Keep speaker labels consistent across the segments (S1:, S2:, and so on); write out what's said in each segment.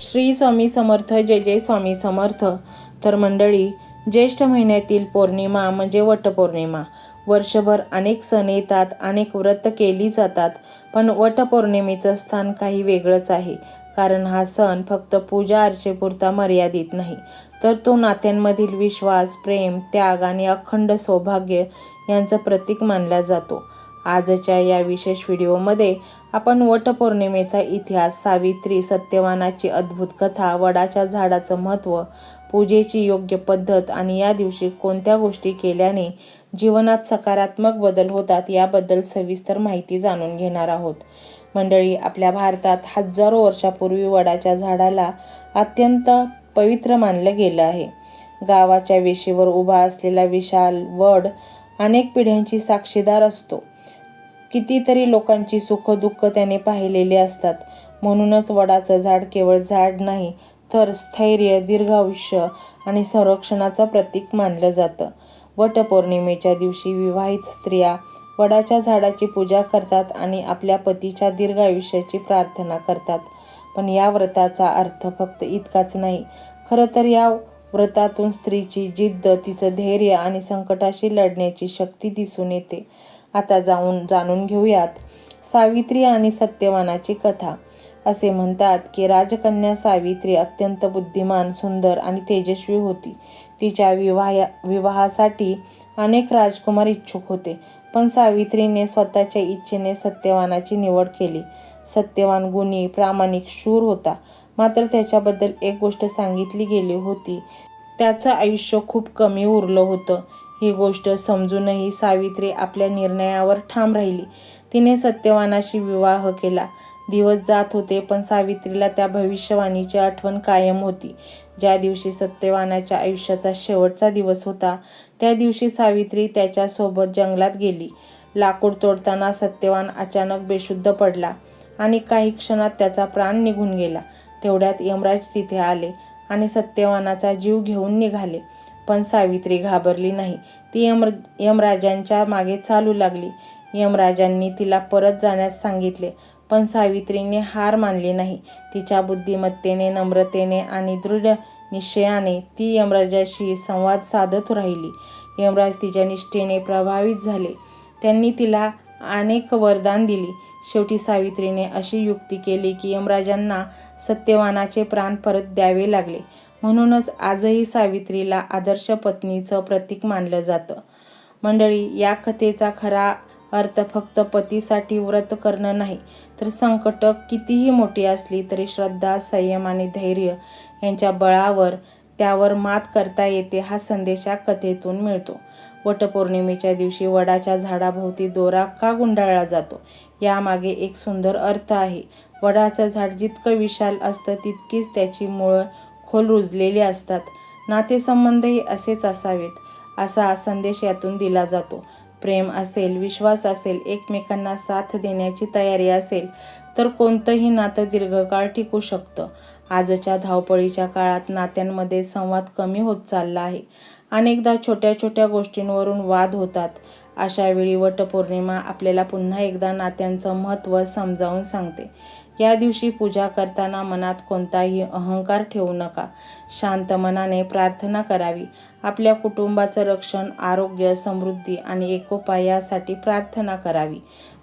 S1: श्री स्वामी समर्थ. जय जय स्वामी समर्थ. तर मंडळी, ज्येष्ठ महिन्यातील पौर्णिमा म्हणजे वटपौर्णिमा. वर्षभर अनेक सण येतात, अनेक व्रत केली जातात, पण वटपौर्णिमेचं स्थान काही वेगळंच आहे. कारण हा सण फक्त पूजा अर्चेपुरता मर्यादित नाही, तर तो नात्यांमधील विश्वास, प्रेम, त्याग आणि अखंड सौभाग्य यांचं प्रतीक मानला जातो. आजच्या या विशेष व्हिडिओमध्ये आपण वटपौर्णिमेचा इतिहास, सावित्री सत्यवानाची अद्भुत कथा, वडाच्या झाडाचं महत्त्व, पूजेची योग्य पद्धत आणि या दिवशी कोणत्या गोष्टी केल्याने जीवनात सकारात्मक बदल होतात याबद्दल सविस्तर माहिती जाणून घेणार आहोत. मंडळी, आपल्या भारतात हजारो वर्षापूर्वी वडाच्या झाडाला अत्यंत पवित्र मानलं गेलं आहे. गावाच्या वेशीवर उभा असलेला विशाल वड अनेक पिढ्यांची साक्षीदार असतो. कितीतरी लोकांची सुख-दुःख त्याने पाहिलेली असतात. म्हणूनच वडाचं झाड केवळ झाड नाही, तर स्थैर्य, दीर्घ आयुष्य आणि संरक्षणाचं प्रतीक मानलं जातं. वटपौर्णिमेच्या दिवशी विवाहित स्त्रिया वडाच्या झाडाची पूजा करतात आणि आपल्या पतीच्या दीर्घ आयुष्याची प्रार्थना करतात. पण या व्रताचा अर्थ फक्त इतकाच नाही. खरं तर या व्रतातून स्त्रीची जिद्द, तिचं धैर्य आणि संकटाशी लढण्याची शक्ती दिसून येते. आता जाणून घेऊयात सावित्री आणि सत्यवानाची कथा. असे म्हणतात की राजकन्या सावित्री अत्यंत बुद्धिमान, सुंदर आणि तेजस्वी होती. तिच्या विवाहासाठी अनेक राजकुमार इच्छुक होते, पण सावित्रीने स्वतःच्या इच्छेने सत्यवानाची निवड केली. सत्यवान गुणी, प्रामाणिक, शूर होता. मात्र त्याच्याबद्दल एक गोष्ट सांगितली गेली होती, त्याचं आयुष्य खूप कमी उरलं होतं. ही गोष्ट समजूनही सावित्री आपल्या निर्णयावर ठाम राहिली. तिने सत्यवानाशी विवाह केला. दिवस जात होते, पण सावित्रीला त्या भविष्यवाणीची आठवण कायम होती. ज्या दिवशी सत्यवानाच्या आयुष्याचा शेवटचा दिवस होता, त्या दिवशी सावित्री त्याच्यासोबत जंगलात गेली. लाकूड तोडताना सत्यवान अचानक बेशुद्ध पडला आणि काही क्षणात त्याचा प्राण निघून गेला. तेवढ्यात यमराज तिथे आले आणि सत्यवानाचा जीव घेऊन निघाले. पण सावित्री घाबरली नाही. ती यमराजांच्या मागे चालू लागली. यमराजांनी तिला परत जाण्यास सांगितले, पण सावित्रीने हार मानली नाही. तिच्या बुद्धिमत्तेने, नम्रतेने आणि दृढ निश्चयाने ती यमराजाशी संवाद साधत राहिली. यमराज तिच्या निष्ठेने प्रभावित झाले. त्यांनी तिला अनेक वरदान दिली. शेवटी सावित्रीने अशी युक्ती केली की यमराजांना सत्यवानाचे प्राण परत द्यावे लागले. म्हणूनच आजही सावित्रीला आदर्श पत्नीचं प्रतीक मानलं जातं. मंडळी, या कथेचा खरा अर्थ फक्त पतीसाठी व्रत करणं नाही, तर संकट कितीही मोठी असली तरी श्रद्धा, संयम आणि धैर्य यांच्या बळावर त्यावर मात करता येते, हा संदेश या कथेतून मिळतो. वटपौर्णिमेच्या दिवशी वडाच्या झाडाभोवती दोरा का गुंडाळला जातो, यामागे एक सुंदर अर्थ आहे. वडाचं झाड जितकं विशाल असतं, तितकीच त्याची मुळं खोल रुजलेली असतात. नातेसंबंधही असेच असावेत, असा संदेश यातून दिला जातो. प्रेम असेल, विश्वास असेल, एकमेकांना साथ देण्याची तयारी असेल, तर कोणतंही नातं दीर्घकाळ टिकू शकतं. आजच्या धावपळीच्या काळात नात्यांमध्ये संवाद कमी होत चालला आहे. अनेकदा छोट्या छोट्या गोष्टींवरून वाद होतात. अशा वेळी वटपौर्णिमा आपल्याला पुन्हा एकदा नात्यांचं महत्त्व समजावून सांगते. या दिवशी पूजा करताना मनात कोणताही अहंकार ठेवू नका. शांत मनाने प्रार्थना करावी. आपल्या कुटुंबाचं रक्षण, आरोग्य, समृद्धी आणि एकोपा यासाठी प्रार्थना करावी.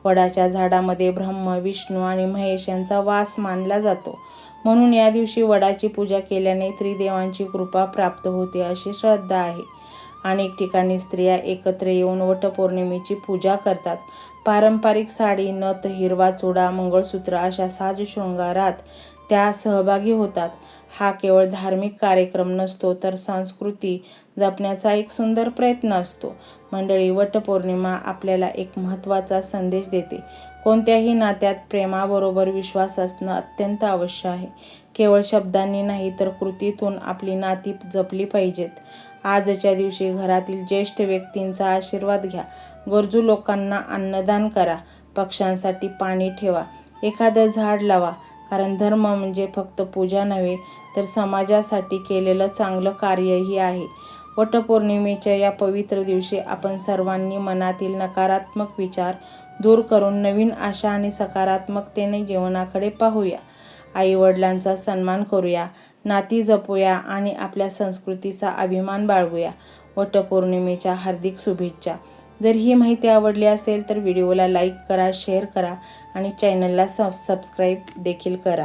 S1: वडाच्या झाडामध्ये ब्रह्म, विष्णू आणि महेश यांचा वास मानला जातो. म्हणून या दिवशी वडाची पूजा केल्याने त्रिदेवांची कृपा प्राप्त होते, अशी श्रद्धा आहे. अनेक ठिकाणी स्त्रिया एकत्र येऊन वटपौर्णिमेची पूजा करतात. पारंपरिक साडी, नथ, हिरवा चुडा, मंगळसूत्र अशा साज शृंगारात त्या सहभागी होतात. हा केवळ धार्मिक कार्यक्रम नसतो, तर संस्कृती जपण्याचा एक सुंदर प्रयत्न असतो. मंडळी, वटपौर्णिमा आपल्याला एक महत्त्वाचा संदेश देते. कोणत्याही नात्यात प्रेमाबरोबर विश्वास असणं अत्यंत आवश्यक आहे. केवळ शब्दांनी नाही, तर कृतीतून आपली नाती जपली पाहिजेत. आजच्या दिवशी घरातील ज्येष्ठ व्यक्तींचा आशीर्वाद घ्या. गरजू लोकांना अन्नदान करा. पक्ष्यांसाठी पाणी ठेवा. एखादं झाड लावा. कारण धर्म म्हणजे फक्त पूजा नव्हे, तर समाजासाठी केलेलं चांगलं कार्यही आहे. वटपौर्णिमेच्या या पवित्र दिवशी आपण सर्वांनी मनातील नकारात्मक विचार दूर करून नवीन आशा आणि सकारात्मकतेने जीवनाकडे पाहूया. आईवडिलांचा सन्मान करूया, नाती जपूया आणि आपल्या संस्कृतीचा अभिमान बाळगूया. वटपौर्णिमेच्या हार्दिक शुभेच्छा. जर ही माहिती आवडली असेल तर व्हिडिओला लाईक करा, शेअर करा आणि चॅनलला सबस्क्राईब देखील करा.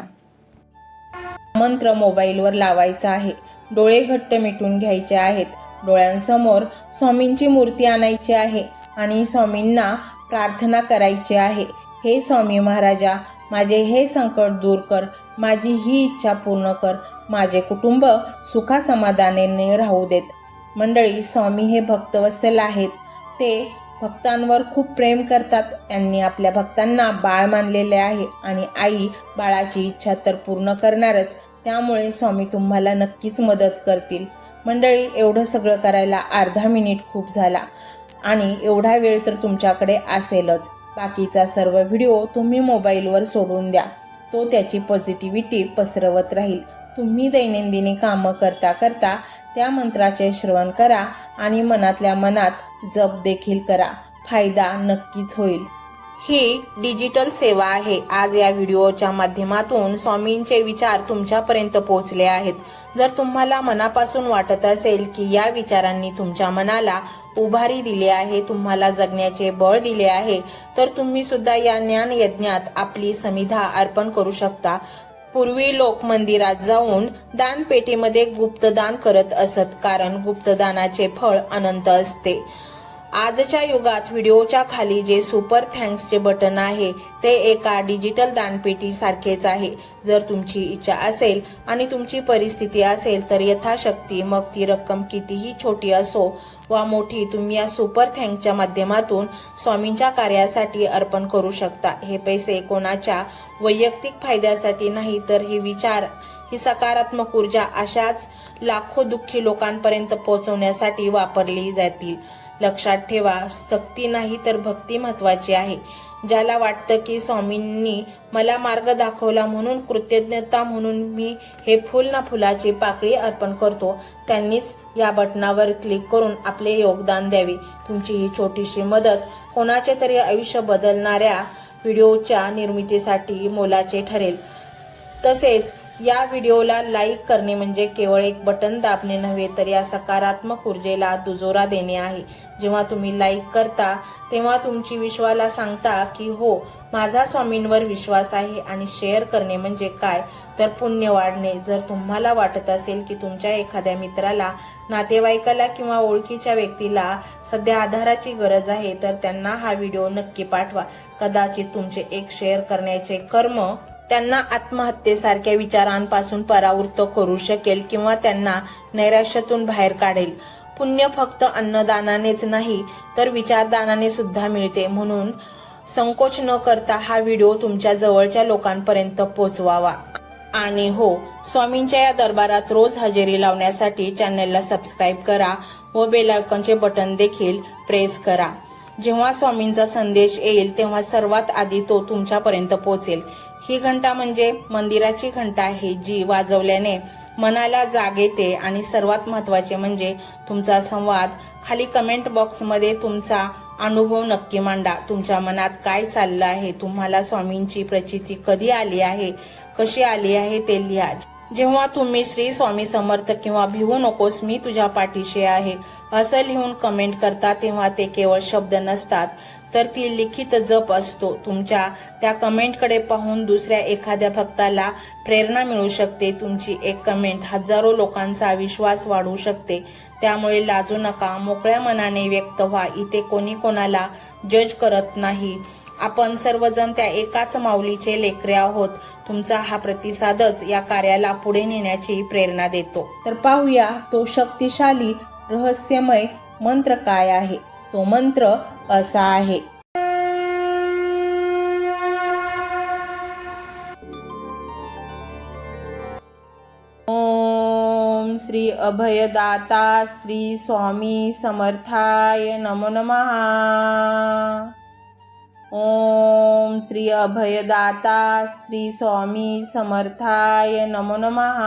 S1: मंत्र मोबाईलवर लावायचा आहे. डोळे घट्ट मिटून घ्यायचे आहेत. डोळ्यांसमोर स्वामींची मूर्ती आणायची आहे आणि स्वामींना प्रार्थना करायची आहे. हे स्वामी महाराजा, माझे हे संकट दूर कर, माझी ही इच्छा पूर्ण कर, माझे कुटुंब सुखासमाधानाने राहू देत. मंडळी, स्वामी हे भक्तवत्सल आहेत. ते भक्तांवर खूप प्रेम करतात. त्यांनी आपल्या भक्तांना बाळ मानलेले आहे आणि आई बाळाची इच्छा तर पूर्ण करणारच. त्यामुळे स्वामी तुम्हाला नक्कीच मदत करतील. मंडळी, एवढं सगळं करायला अर्धा मिनिट खूप झाला आणि एवढा वेळ तर तुमच्याकडे असेलच. बाकीचा सर्व व्हिडिओ तुम्ही मोबाईलवर सोडून द्या. तो त्याची पॉझिटिव्हिटी पसरवत राहील. तुम्ही दैनंदिनी कामं करता करता त्या मंत्राचे श्रवण करा आणि मनातल्या मनात जप देखील करा. फायदा नक्कीच होईल. ही डिजिटल सेवा आहे. आज या व्हिडिओच्या माध्यमातून स्वामींचे विचार तुमच्यापर्यंत पोहोचले आहेत. जर तुम्हाला मनापासून वाटत असेल की या विचारांनी तुमच्या मनाला उभारी दिली आहे, तुम्हाला जगण्याचे बळ दिले आहे, तर तुम्ही सुद्धा या ज्ञान यज्ञात आपली समिधा अर्पण करू शकता. पूर्वी लोक मंदिरात जाऊन दानपेटीमध्ये गुप्तदान करत असत, कारण गुप्तदानाचे फळ अनंत असते. आजच्या युगात व्हिडिओच्या खाली जे सुपर थँक्सचे बटन आहे ते एका डिजिटल दानपेटी सारखेच आहे. जर तुमची इच्छा असेल आणि तुमची परिस्थिती असेल तर यथाशक्ती, मग ती रक्कम कितीही छोटी असो वा मोठी, तुम्ही या सुपर थँक्सच्या माध्यमातून स्वामींच्या कार्यासाठी अर्पण करू शकता. हे पैसे कोणाच्या वैयक्तिक फायद्यासाठी नाही, तर हे विचार, ही सकारात्मक ऊर्जा अशाच लाखो दुःखी लोकांपर्यंत पोहोचवण्यासाठी वापरली जातील. लक्षात ठेवा, सक्ती नाही तर भक्ती महत्वाची आहे. ज्याला वाटतं की स्वामींनी मला मार्ग दाखवला म्हणून कृतज्ञता म्हणून मी हे फुल ना फुलाची पाकळी अर्पण करतो, त्यांनीच या बटनावर क्लिक करून आपले योगदान द्यावे. तुमची ही छोटीशी मदत कोणाचे तरी आयुष्य बदलणाऱ्या व्हिडिओच्या निर्मितीसाठी मोलाचे ठरेल. तसेच या व्हिडिओला लाईक करणे म्हणजे केवळ एक बटन दाबणे नव्हे, तर या सकारात्मक ऊर्जेला दुजोरा देणे आहे. जेव्हा तुम्ही लाईक करता तेव्हा तुमची विश्वाला सांगता की हो, माझा स्वामींवर विश्वास आहे. आणि शेअर करणे म्हणजे काय, तर पुण्य वाढणे. जर तुम्हाला वाटत असेल की तुमच्या एखाद्या मित्राला, नातेवाईकाला किंवा ओळखीच्या व्यक्तीला सध्या आधाराची गरज आहे, तर त्यांना हा व्हिडिओ नक्की पाठवा. कदाचित तुमचे एक शेअर करण्याचे कर्म त्यांना आत्महत्येसारख्या विचारांपासून परावृत्त करू शकेल किंवा त्यांना नैराश्यातून बाहेर काढेल. पुण्य फक्त अन्नदानानेच नाही तर विचारदानाने सुद्धा मिळते. म्हणून संकोच न करता हा व्हिडिओ तुमच्या जवळच्या लोकांपर्यंत पोहोचवावा. आणि हो, स्वामींच्या या दरबारात रोज हजेरी लावण्यासाठी चॅनलला सबस्क्राईब करा व बेल आयकॉनचे बटन देखील प्रेस करा. जेव्हा स्वामींचा संदेश येईल तेव्हा सर्वात आधी तो तुमच्यापर्यंत पोहोचेल. ही घंटा म्हणजे मंदिराची घंटा आहे, जी वाजवल्याने मनाला जाग येते. आणि सर्वात महत्त्वाचे म्हणजे तुमचा संवाद. खाली कमेंट बॉक्समध्ये तुमचा अनुभव नक्की मांडा. तुमच्या मनात काय चाललं आहे, तुम्हाला स्वामींची प्रचिती कधी आली आहे, कशी आली आहे ते लिहा. जेव्हा तुम्ही श्री स्वामी समर्थ किंवा भिवू नकोस, मी तुझ्या पाठीशी आहे असं लिहून कमेंट करता, तेव्हा ते केवळ शब्द नसतात, तर ती लिखित जप असतो. तुमच्या त्या कमेंटकडे पाहून दुसऱ्या एखाद्या भक्ताला प्रेरणा मिळू शकते. तुमची एक कमेंट हजारो लोकांचा विश्वास वाढवू शकते. त्यामुळे लाजू नका, मोकळ्या मनाने व्यक्त व्हा. इथे कोणी कोणाला जज करत नाही. आपण सर्वजण त्या एकाच माऊलीचे लेकरे आहोत. तुमचा हा प्रतिसादच या कार्याला पुढे नेण्याची प्रेरणा देतो. तर पाहूया तो शक्तिशाली रहस्यमय मंत्र काय आहे. तो मंत्र असा आहे. ओम श्री अभयदाता श्री स्वामी समर्थाय नमो नमः. ओम श्री अभयदाता श्री स्वामी समर्थाय नमो नमः.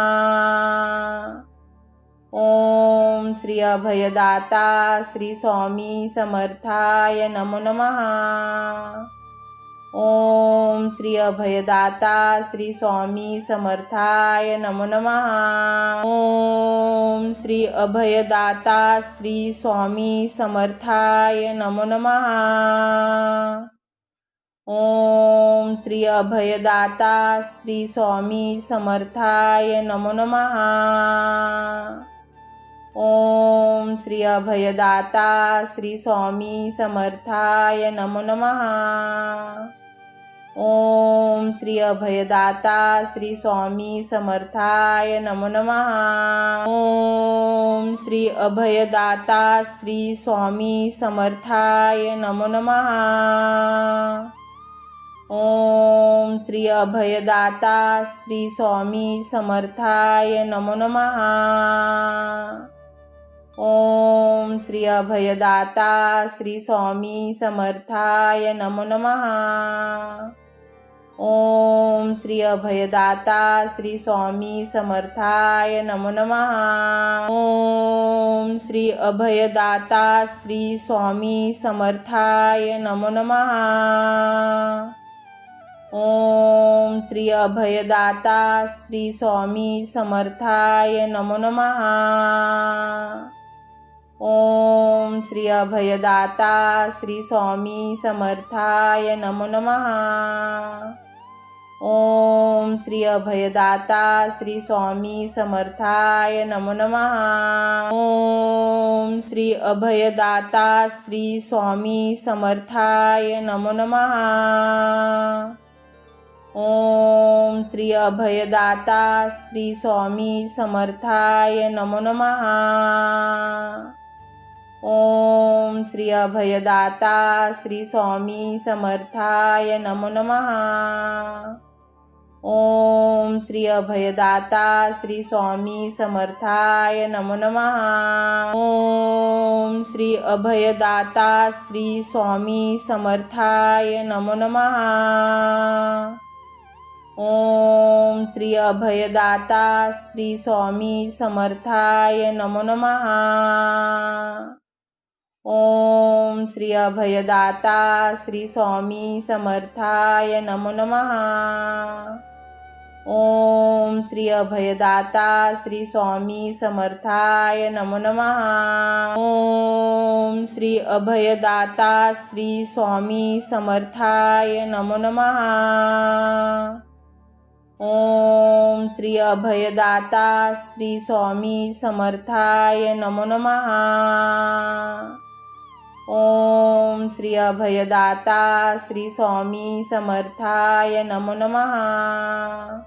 S1: ओम श्री अभयदाता श्री स्वामी समर्थाय नमो नमः. ओम श्री अभयदाता श्री स्वामी समर्थाय नमो नमः. ओम श्री अभयदाता श्री स्वामी समर्थाय नमो नमः. ओम श्री अभयदाता श्री स्वामी समर्थाय नमो नमः. ओम श्री अभयदाता श्री स्वामी समर्थाय नमो नमः. ओम श्री अभयदाता श्री स्वामी समर्थाय नमो नमः. ओम श्री अभयदाता श्री स्वामी समर्थाय नमो नमः. ओम श्री अभयदाता श्री स्वामी समर्थाय नमो नमः. ओम श्री अभयदाता श्री स्वामी समर्थाय नमो नमः. ओम श्री अभयदाता श्री स्वामी समर्थाय नमो नमः. ओम श्री अभयदाता श्री स्वामी समर्थाय नमो नमः. ओम श्री अभयदाता श्री स्वामी समर्थाय नमो नमः. ओम श्री अभयदाता श्री स्वामी समर्थाय नमो नमः. ओम श्री अभयदाता श्री स्वामी समर्थाय नमो नमः. ओम श्री अभयदाता श्री स्वामी समर्थाय नमो नमः. ओम श्री अभयदाता श्री स्वामी समर्थाय नमो नमः. ओम श्री अभयदाता श्री स्वामी समर्थाय नमो नमः. ओम श्री अभयदाता श्री स्वामी समर्थाय नमो नमः. ओम श्री अभयदाता श्री स्वामी समर्थाय नमो नमः. ओम श्री अभयदाता श्री स्वामी समर्थाय नमो नमः. ओम श्री अभयदाता श्री स्वामी समर्थाय नमो नमः. ओम श्री अभयदाता श्री स्वामी समर्थाय नमो नमः. ओम श्री अभयदाता श्री स्वामी समर्थाय नमो नमः. ओम श्री अभयदाता श्री स्वामी समर्थाय नमो नमः. ओम श्री अभयदाता श्री स्वामी समर्थाय नमो नमः.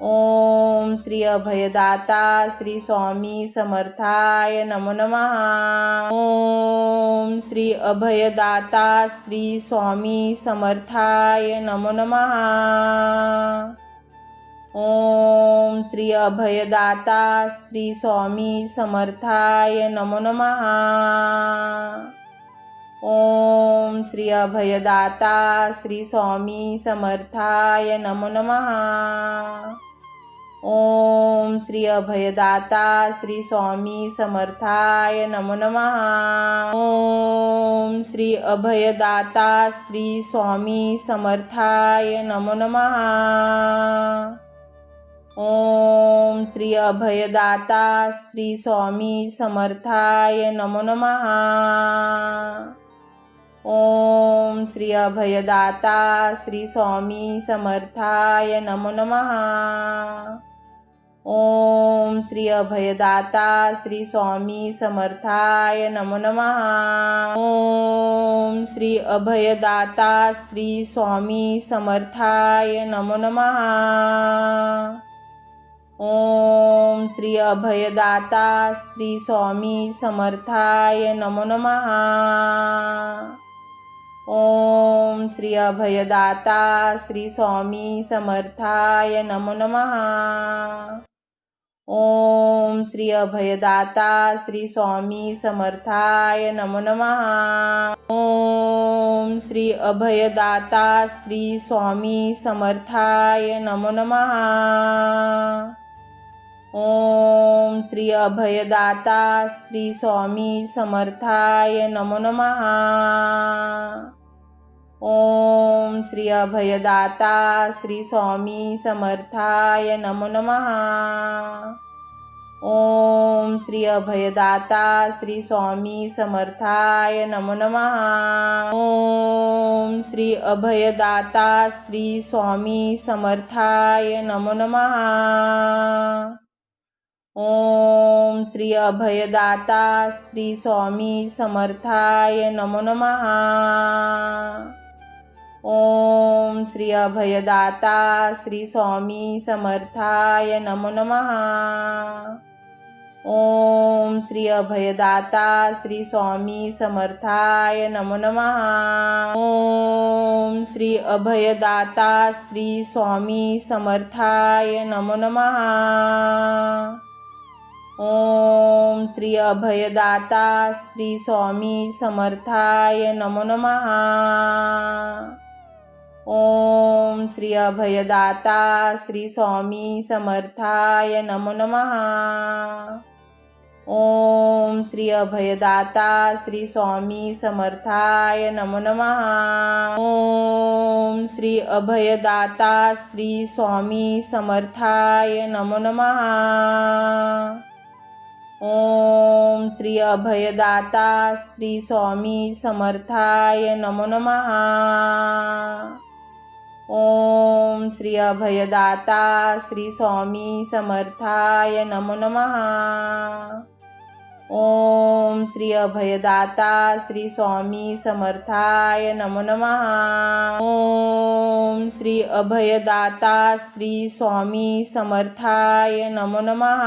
S1: ओम श्री अभयदाता श्री स्वामी समर्थाय नमो नमः. ओम श्री अभयदाता श्री स्वामी समर्थाय नमो नमः. ओम श्री अभयदाता श्री स्वामी समर्थाय नमो नमः. ओम श्री अभयदाता श्री स्वामी समर्थाय नमो नमः. ओम श्री अभयदाता श्री स्वामी समर्थाय नमो नमः. ओम श्री अभयदाता श्री स्वामी समर्थाय नमो नमः. ओम श्री अभयदाता श्री स्वामी समर्थाय नमो नमः. ओम श्री अभयदाता श्री स्वामी समर्थाय नमो नमः. ओम श्री अभयदाता श्री स्वामी समर्थाय नमो नमः. ओम श्री अभयदाता श्री स्वामी समर्थाय नमो नमः. ओम श्री अभयदाता श्री स्वामी समर्थाय नमो नमः. ओम श्री अभयदाता श्री स्वामी समर्थाय नमो नमः. ओम श्री अभयदाता श्री स्वामी समर्थाय नमो नमः. ओम श्री अभयदाता श्री स्वामी समर्थाय नमो नमः. ओम श्री अभयदाता श्री स्वामी समर्थाय नमो नमः. ओम श्री अभयदाता श्री स्वामी समर्थाय नमो नमः। ओम श्री अभयदाता श्री स्वामी समर्थाय नमो नमः। ओम श्री अभयदाता श्री स्वामी समर्थाय नमो नमः। ओम श्री अभयदाता श्री स्वामी समर्थाय नमो नमः। ओम श्री अभयदाता श्री स्वामी समर्थाय नमो नमः। ओम श्री अभयदाता श्री स्वामी समर्थाय नमो नमः। ओम श्री अभयदाता श्री स्वामी समर्थाय नमो नमः। ओम श्री अभयदाता श्री स्वामी समर्थाय नमो नमः। ओम श्री अभयदाता श्री स्वामी समर्थाय नमो नमः। ओम श्री अभयदाता श्री स्वामी समर्थाय नमो नमः। ओम श्री अभयदाता श्री स्वामी समर्थाय नमो नमः। ओम श्री अभयदाता श्री स्वामी समर्थाय नमो नमः। ओम श्री अभयदाता श्री स्वामी समर्थाय नमो नमः। ओम श्री अभयदाता श्री स्वामी समर्थाय नमो नमः। ओम श्री अभयदाता श्री स्वामी समर्थाय नमो नमः।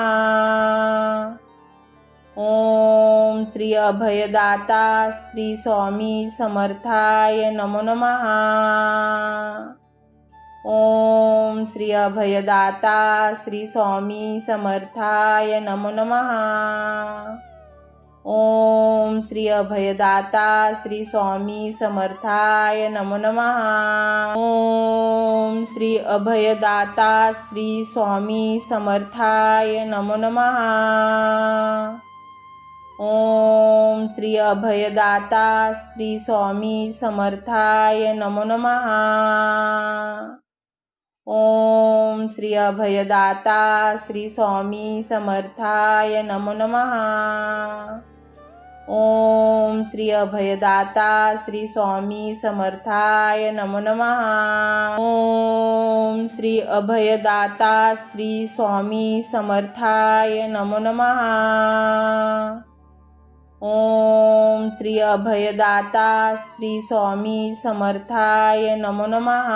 S1: ओम श्री अभयदाता श्री स्वामी समर्थाय नमो नमः। ओम श्री अभयदाता श्री स्वामी समर्थाय नमो नमः। ओम श्री अभयदाता श्री स्वामी समर्थाय नमो नमः। ओम श्री अभयदाता श्री स्वामी समर्थाय नमो नमः। ओम श्री अभयदाता श्री स्वामी समर्थाय नमो नमः। ओम श्री अभयदाता श्री स्वामी समर्थाय नमो नमः। ओम श्री अभयदाता श्री स्वामी समर्थाय नमो नमः। ओम श्री अभयदाता श्री स्वामी समर्थाय नमो नमः। ओम श्री अभयदाता श्री स्वामी समर्थाय नमो नमः।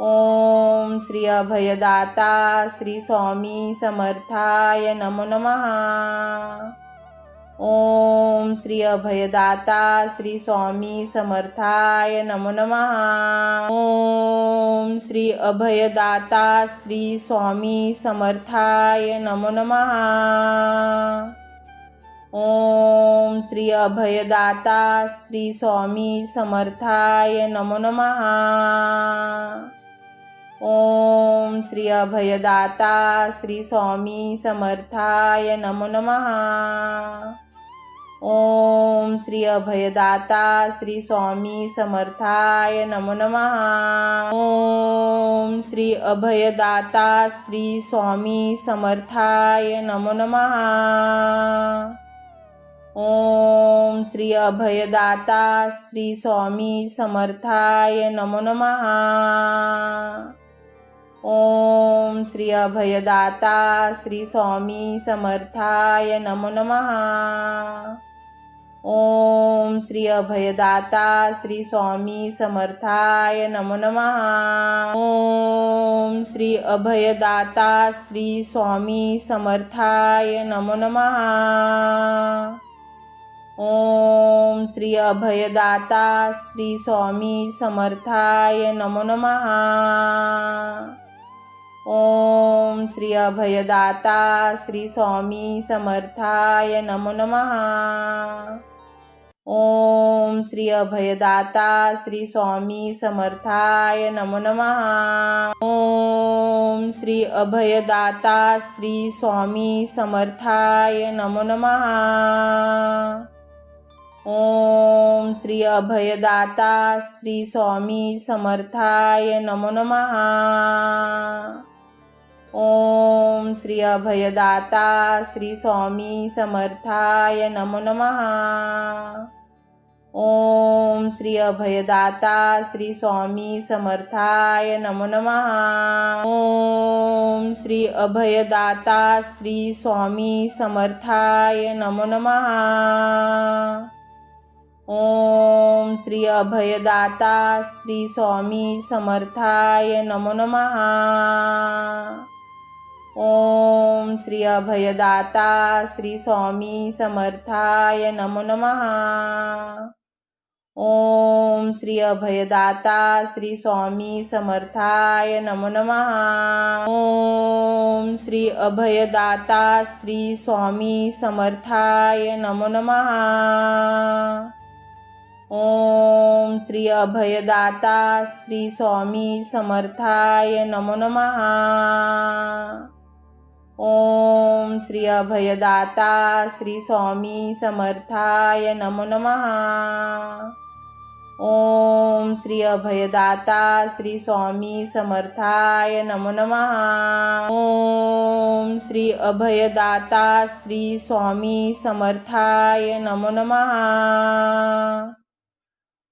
S1: ओम श्री अभयदाता श्री स्वामी समर्थाय नमो नमः। ओम श्री अभयदाता श्री स्वामी समर्थाय नमो नमः। ओम श्री अभयदाता श्री स्वामी समर्थाय नमो नमः। ओम श्री अभयदाता श्री स्वामी समर्थाय नमो नमः। ओम श्री अभयदाता श्री स्वामी समर्थाय नमो नमः। ओम श्री अभयदाता श्री स्वामी समर्थाय नमो नमः। ओम श्री अभयदाता श्री स्वामी समर्थाय नमो नमः। ओम श्री अभयदाता श्री स्वामी समर्थाय नमो नमः। ओम श्री अभयदाता श्री स्वामी समर्थाय नमो नमः। ओम श्री अभयदाता श्री स्वामी समर्थाय नमो नमः। ओम श्री अभयदाता श्री स्वामी समर्थाय नमो नमः। ओम श्री अभयदाता श्री स्वामी समर्थाय नमो नमः। ओम श्री अभयदाता श्री स्वामी समर्थाय नमो नमः। ओम श्री अभयदाता श्री स्वामी समर्थाय नमो नमः। ओम श्री अभयदाता श्री स्वामी समर्थाय नमो नमः। ओम श्री अभयदाता श्री स्वामी समर्थाय नमो नमः। ओम श्री अभयदाता श्री स्वामी समर्थाय नमो नमः। ओम श्री अभयदाता श्री स्वामी समर्थाय नमो नमः। ओम श्री अभयदाता श्री स्वामी समर्थाय नमो नमः। ओम श्री अभयदाता श्री स्वामी समर्थाय नमो नमः। ओम श्री अभयदाता श्री स्वामी समर्थाय नमो नमः। ओम श्री अभयदाता श्री स्वामी समर्थाय नमो नमः। ओम श्री अभयदाता श्री स्वामी समर्थाय नमो नमः। ओम श्री अभयदाता श्री स्वामी समर्थाय नमो नमः। ओम श्री अभयदाता श्री स्वामी समर्थाय नमो नमः। ओम श्री अभयदाता श्री स्वामी समर्थाय नमो नमः। ओम श्री अभयदाता श्री स्वामी समर्थाय नमो नमः।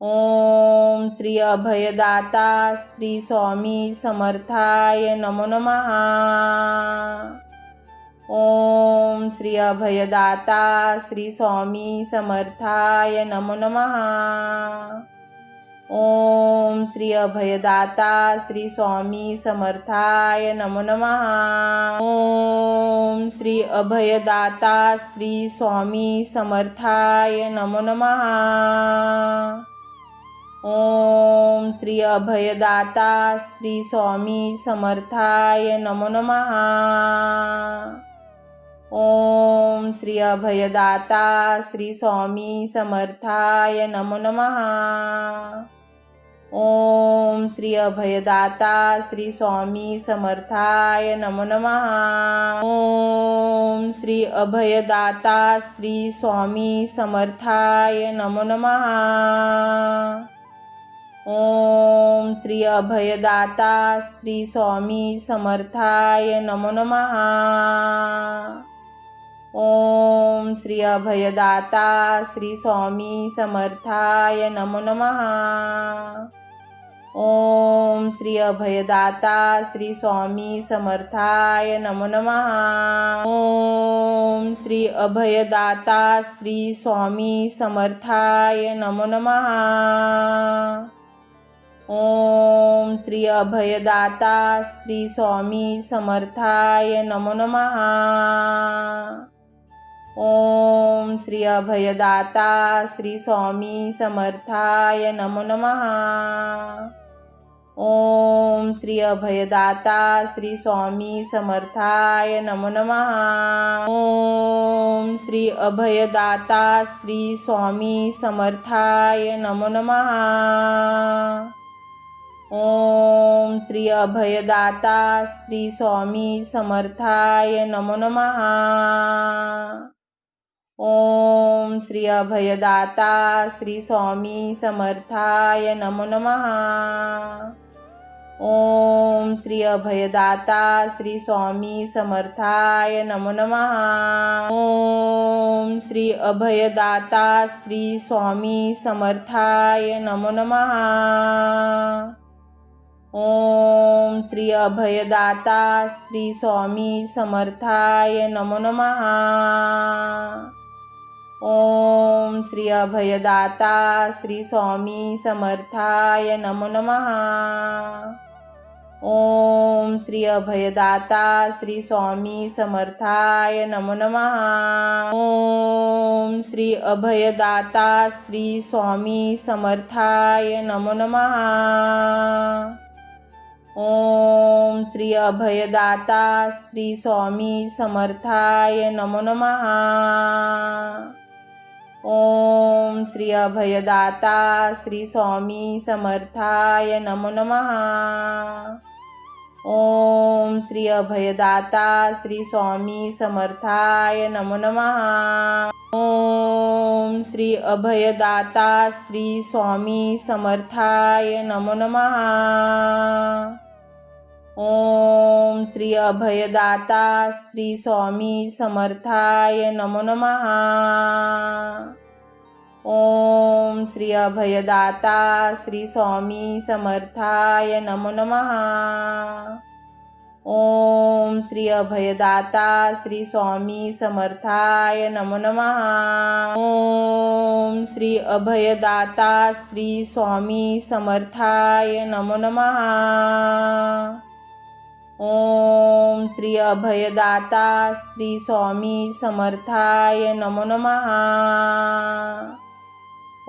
S1: ओम श्री अभयदाता श्री स्वामी समर्थाय नमो नमः। ओम श्री अभयदाता श्री स्वामी समर्थाय नमो नमः। ओम श्री अभयदाता श्री स्वामी समर्थाय नमो नमः। ओम श्री अभयदाता श्री स्वामी समर्थाय नमो नमः। ओम श्री अभयदाता श्री स्वामी समर्थाय नमो नमः। ओम श्री अभयदाता श्री स्वामी समर्थाय नमो नमः। ओम श्री अभयदाता श्री स्वामी समर्थाय नमो नमः। ओम श्री अभयदाता श्री स्वामी समर्थाय नमो नमः। ओम श्री अभयदाता श्री स्वामी समर्थाय नमो नमः। ओम श्री अभयदाता श्री स्वामी समर्थाय नमो नमः। ओम श्री अभयदाता श्री स्वामी समर्थाय नमो नमः। ओम श्री अभयदाता श्री स्वामी समर्थाय नमो नमः। ओम श्री अभयदाता श्री स्वामी समर्थाय नमो नमः। ओम श्री अभयदाता श्री स्वामी समर्थाय नमो नमः। ओम श्री अभयदाता श्री स्वामी समर्थाय नमो नमः। ओम श्री अभयदाता श्री स्वामी समर्थाय नमो नमः। ओम श्री अभयदाता श्री स्वामी समर्थाय नमो नमः। ओम श्री अभयदाता श्री स्वामी समर्थाय नमो नमः। ओम श्री अभयदाता श्री स्वामी समर्थाय नमो नमः। ओम श्री अभयदाता श्री स्वामी समर्थाय नमो नमः। ओम श्री अभयदाता श्री स्वामी समर्थाय नमो नमः। ओम श्री अभयदाता श्री स्वामी समर्थाय नमो नमः। ओम श्री अभयदाता श्री स्वामी समर्थाय नमो नमः। ओम श्री अभयदाता श्री स्वामी समर्थाय नमो नमः। ओम श्री अभयदाता श्री स्वामी समर्थाय नमो नमः। ओम श्री अभयदाता श्री स्वामी समर्थाय नमो नमः। ओम श्री अभयदाता श्री स्वामी समर्थाय नमो नमः। ओम श्री अभयदाता श्री स्वामी समर्थाय नमो नमः. ओम श्री अभयदाता श्री स्वामी समर्थाय नमो नमः. ओम श्री अभयदाता श्री स्वामी समर्थाय नमो नमः. ओम श्री अभयदाता श्री स्वामी समर्थाय नमो नमः. ओम श्री अभयदाता श्री स्वामी समर्थाय नमो नमः. ओम श्री अभयदाता श्री स्वामी समर्थाय नमो नमः.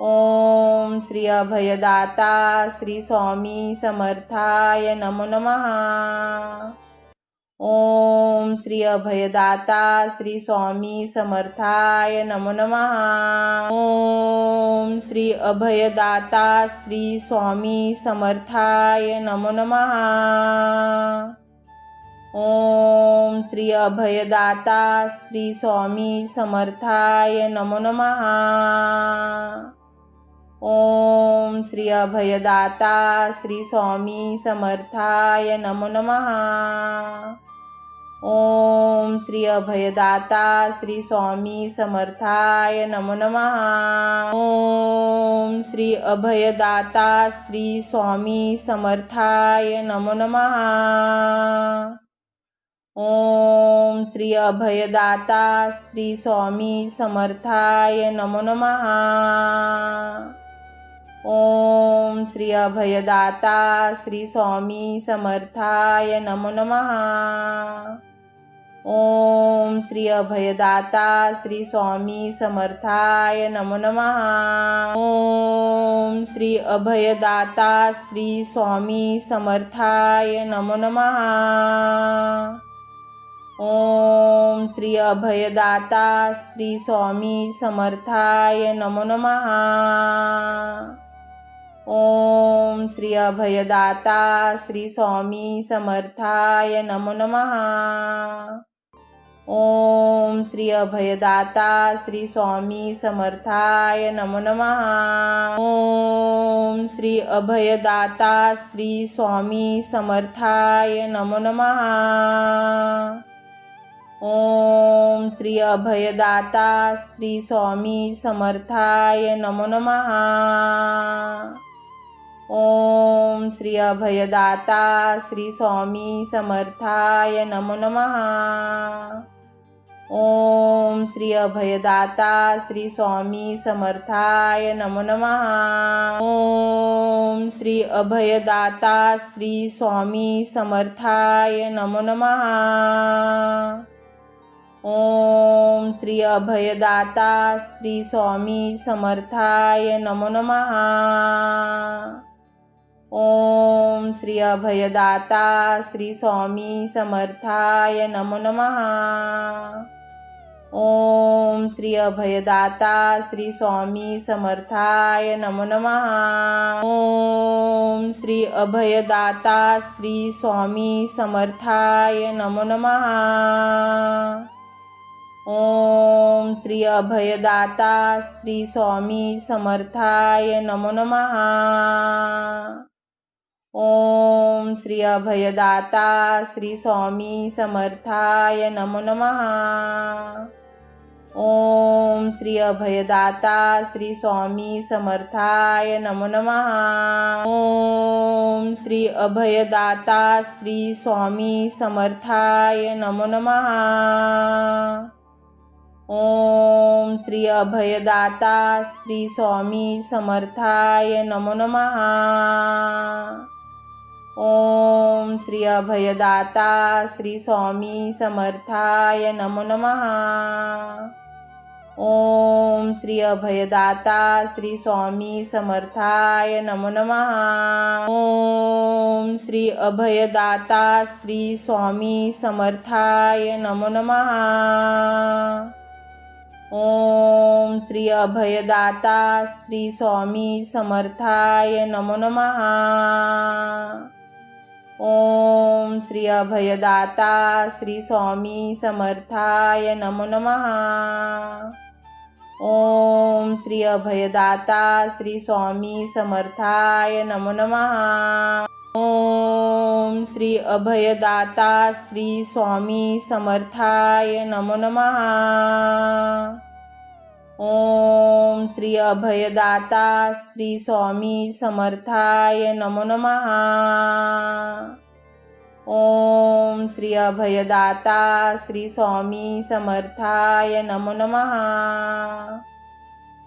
S1: ओम श्री अभयदाता श्री स्वामी समर्थाय नमो नमः. ओम श्री अभयदाता श्री स्वामी समर्थाय नमो नमः. ओम श्री अभयदाता श्री स्वामी समर्थाय नमो नमः. ओम श्री अभयदाता श्री स्वामी समर्थाय नमो नमः. ओम श्री अभयदाता श्री स्वामी समर्थाय नमो नमः. ओम श्री अभयदाता श्री स्वामी समर्थाय नमो नमः. ओम श्री अभयदाता श्री स्वामी समर्थाय नमो नमः. ओम श्री अभयदाता श्री स्वामी समर्थाय नमो नमः. ओम श्री अभयदाता श्री स्वामी समर्थाय नमो नमः. ओम श्री अभयदाता श्री स्वामी समर्थाय नमो नमः. ओम श्री अभयदाता श्री स्वामी समर्थाय नमो नमः. ओम श्री अभयदाता श्री स्वामी समर्थाय नमो नमः. ओम श्री अभयदाता श्री स्वामी समर्थाय नमो नमः. ओम श्री अभयदाता श्री स्वामी समर्थाय नमो नमः. ओम श्री अभयदाता श्री स्वामी समर्थाय नमो नमः. ओम श्री अभयदाता श्री स्वामी समर्थाय नमो नमः. ओम श्री अभयदाता श्री स्वामी समर्थाय नमो नमः. ओम श्री अभयदाता श्री स्वामी समर्थाय नमो नमः. ओम श्री अभयदाता श्री स्वामी समर्थाय नमो नमः. ओम श्री अभयदाता श्री स्वामी समर्थाय नमो नमः. ओम श्री अभयदाता श्री स्वामी समर्थाय नमो नमः. ओम श्री अभयदाता श्री स्वामी समर्थाय नमो नमः. ओम श्री अभयदाता श्री स्वामी समर्थाय नमो नमः. ओम श्री अभयदाता श्री स्वामी समर्थाय नमो नमः. ओम श्री अभयदाता श्री स्वामी समर्थाय नमो नमः. ओम श्री अभयदाता श्री स्वामी समर्थाय नमो नमः. ओम श्री अभयदाता श्री स्वामी समर्थाय नमो नमः. ओम श्री अभयदाता श्री स्वामी समर्थाय नमो नमः. ओम श्री अभयदाता श्री स्वामी समर्थाय नमो नमः. ओम श्री अभयदाता श्री स्वामी समर्थाय नमो नमः. ओम श्री अभयदाता श्री स्वामी समर्थाय नमो नमः. ओम श्री अभयदाता श्री स्वामी समर्थाय नमो नमः. ओम श्री अभयदाता श्री स्वामी समर्थाय नमो नमः. ओम श्री अभयदाता श्री स्वामी समर्थाय नमो नमः. ओम श्री अभयदाता श्री स्वामी समर्थाय नमो नमः. ओम श्री अभयदाता श्री स्वामी समर्थाय नमो नमः. ओम श्री अभयदाता श्री स्वामी समर्थाय नमो नमः.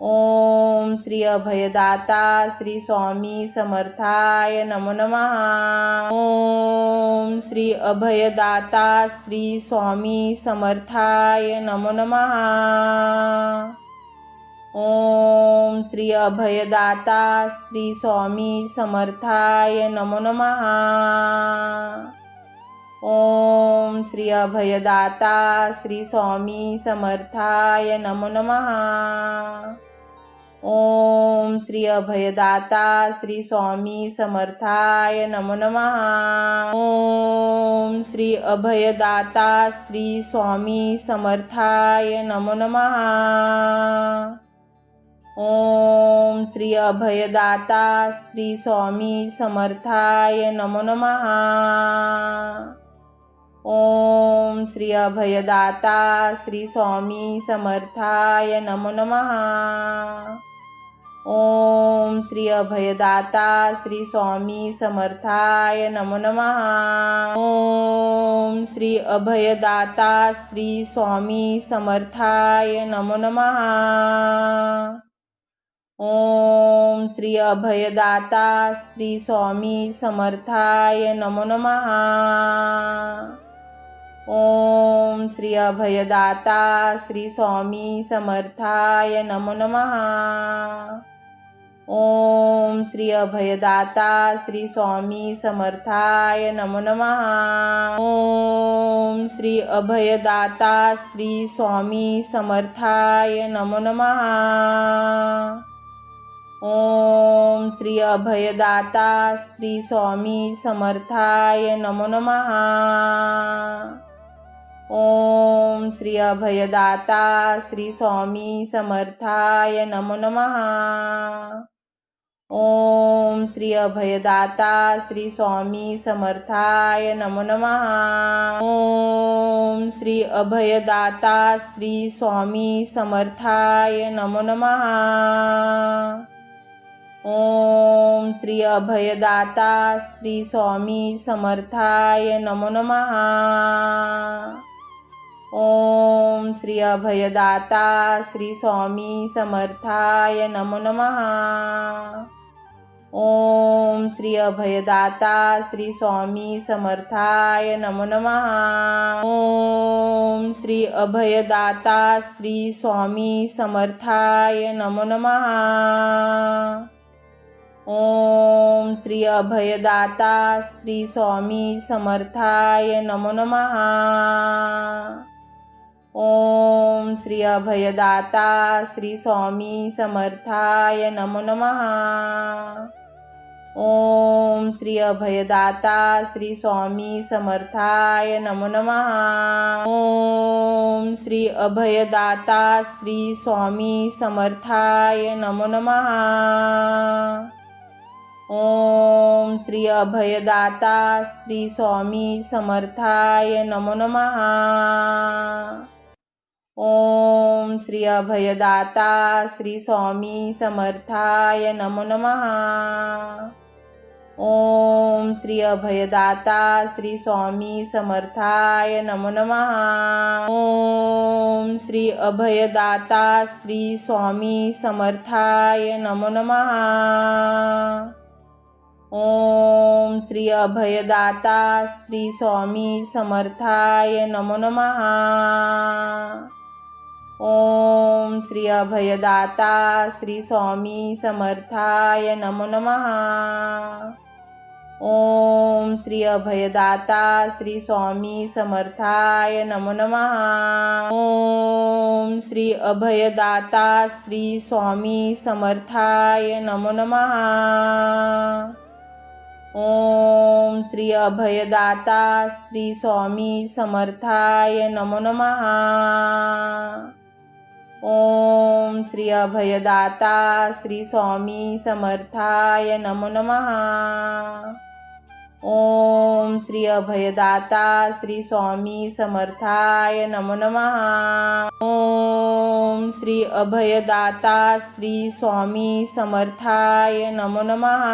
S1: ओम श्री अभयदाता श्री स्वामी समर्थाय नमो नमः. ओम श्री अभयदाता श्री स्वामी समर्थाय नमो नमः. ओम श्री अभयदाता श्री स्वामी समर्थाय नमो नमः. ओम श्री अभयदाता श्री स्वामी समर्थाय नमो नमः. ओम श्री अभयदाता श्री स्वामी समर्थाय नमो नमः. ओम श्री अभयदाता श्री स्वामी समर्थाय नमो नमः. ओम श्री अभयदाता श्री स्वामी समर्थाय नमो नमः. ओम श्री अभयदाता श्री स्वामी समर्थाय नमो नमः. ओम श्री अभयदाता श्री स्वामी समर्थाय नमो नमः. ओम श्री अभयदाता श्री स्वामी समर्थाय नमो नमः. ओम श्री अभयदाता श्री स्वामी समर्थाय नमो नमः. ओम श्री अभयदाता श्री स्वामी समर्थाय नमो नमः. ओम श्री अभयदाता श्री स्वामी समर्थाय नमो नमः. ओम श्री अभयदाता श्री स्वामी समर्थाय नमो नमः. ओम श्री अभयदाता श्री स्वामी समर्थाय नमो नमः. ओम श्री अभयदाता श्री स्वामी समर्थाय नमो नमः. ओम श्री अभयदाता श्री स्वामी समर्थाय नमो नमः. ओम श्री अभयदाता श्री स्वामी समर्थाय नमो नमः. ओम श्री अभयदाता श्री स्वामी समर्थाय नमो नमः. ओम श्री अभयदाता श्री स्वामी समर्थाय नमो नमः. ओम श्री अभयदाता श्री स्वामी समर्थाय नमो नमः. ओम श्री अभयदाता श्री स्वामी समर्थाय नमो नमः. ओम श्री अभयदाता श्री स्वामी समर्थाय नमो नमः. ओम श्री अभयदाता श्री स्वामी समर्थाय नमो नमः. ओम श्री अभयदाता श्री स्वामी समर्थाय नमो नमः. ओम श्री अभयदाता श्री स्वामी समर्थाय नमो नमः. ओम श्री अभयदाता श्री स्वामी समर्थाय नमो नमः. ओम श्री अभयदाता श्री स्वामी समर्थाय नमो नमः. ओम श्री अभयदाता श्री स्वामी समर्थाय नमो नमः. ओम श्री अभयदाता श्री स्वामी समर्थाय नमो नमः. ओम श्री अभयदाता श्री स्वामी समर्थाय नमो नमः. ओम श्री अभयदाता श्री स्वामी समर्थाय नमो नमः. ओम श्री अभयदाता श्री स्वामी समर्थाय नमो नमः. ओम श्री अभयदाता श्री स्वामी समर्थाय नमो नमः. ओम श्री अभयदाता श्री स्वामी समर्थाय नमो नमः. ओम श्री अभयदाता श्री स्वामी समर्थाय नमो नमः। ओम श्री अभयदाता श्री स्वामी समर्थाय नमो नमः। ओम श्री अभयदाता श्री स्वामी समर्थाय नमो नमः।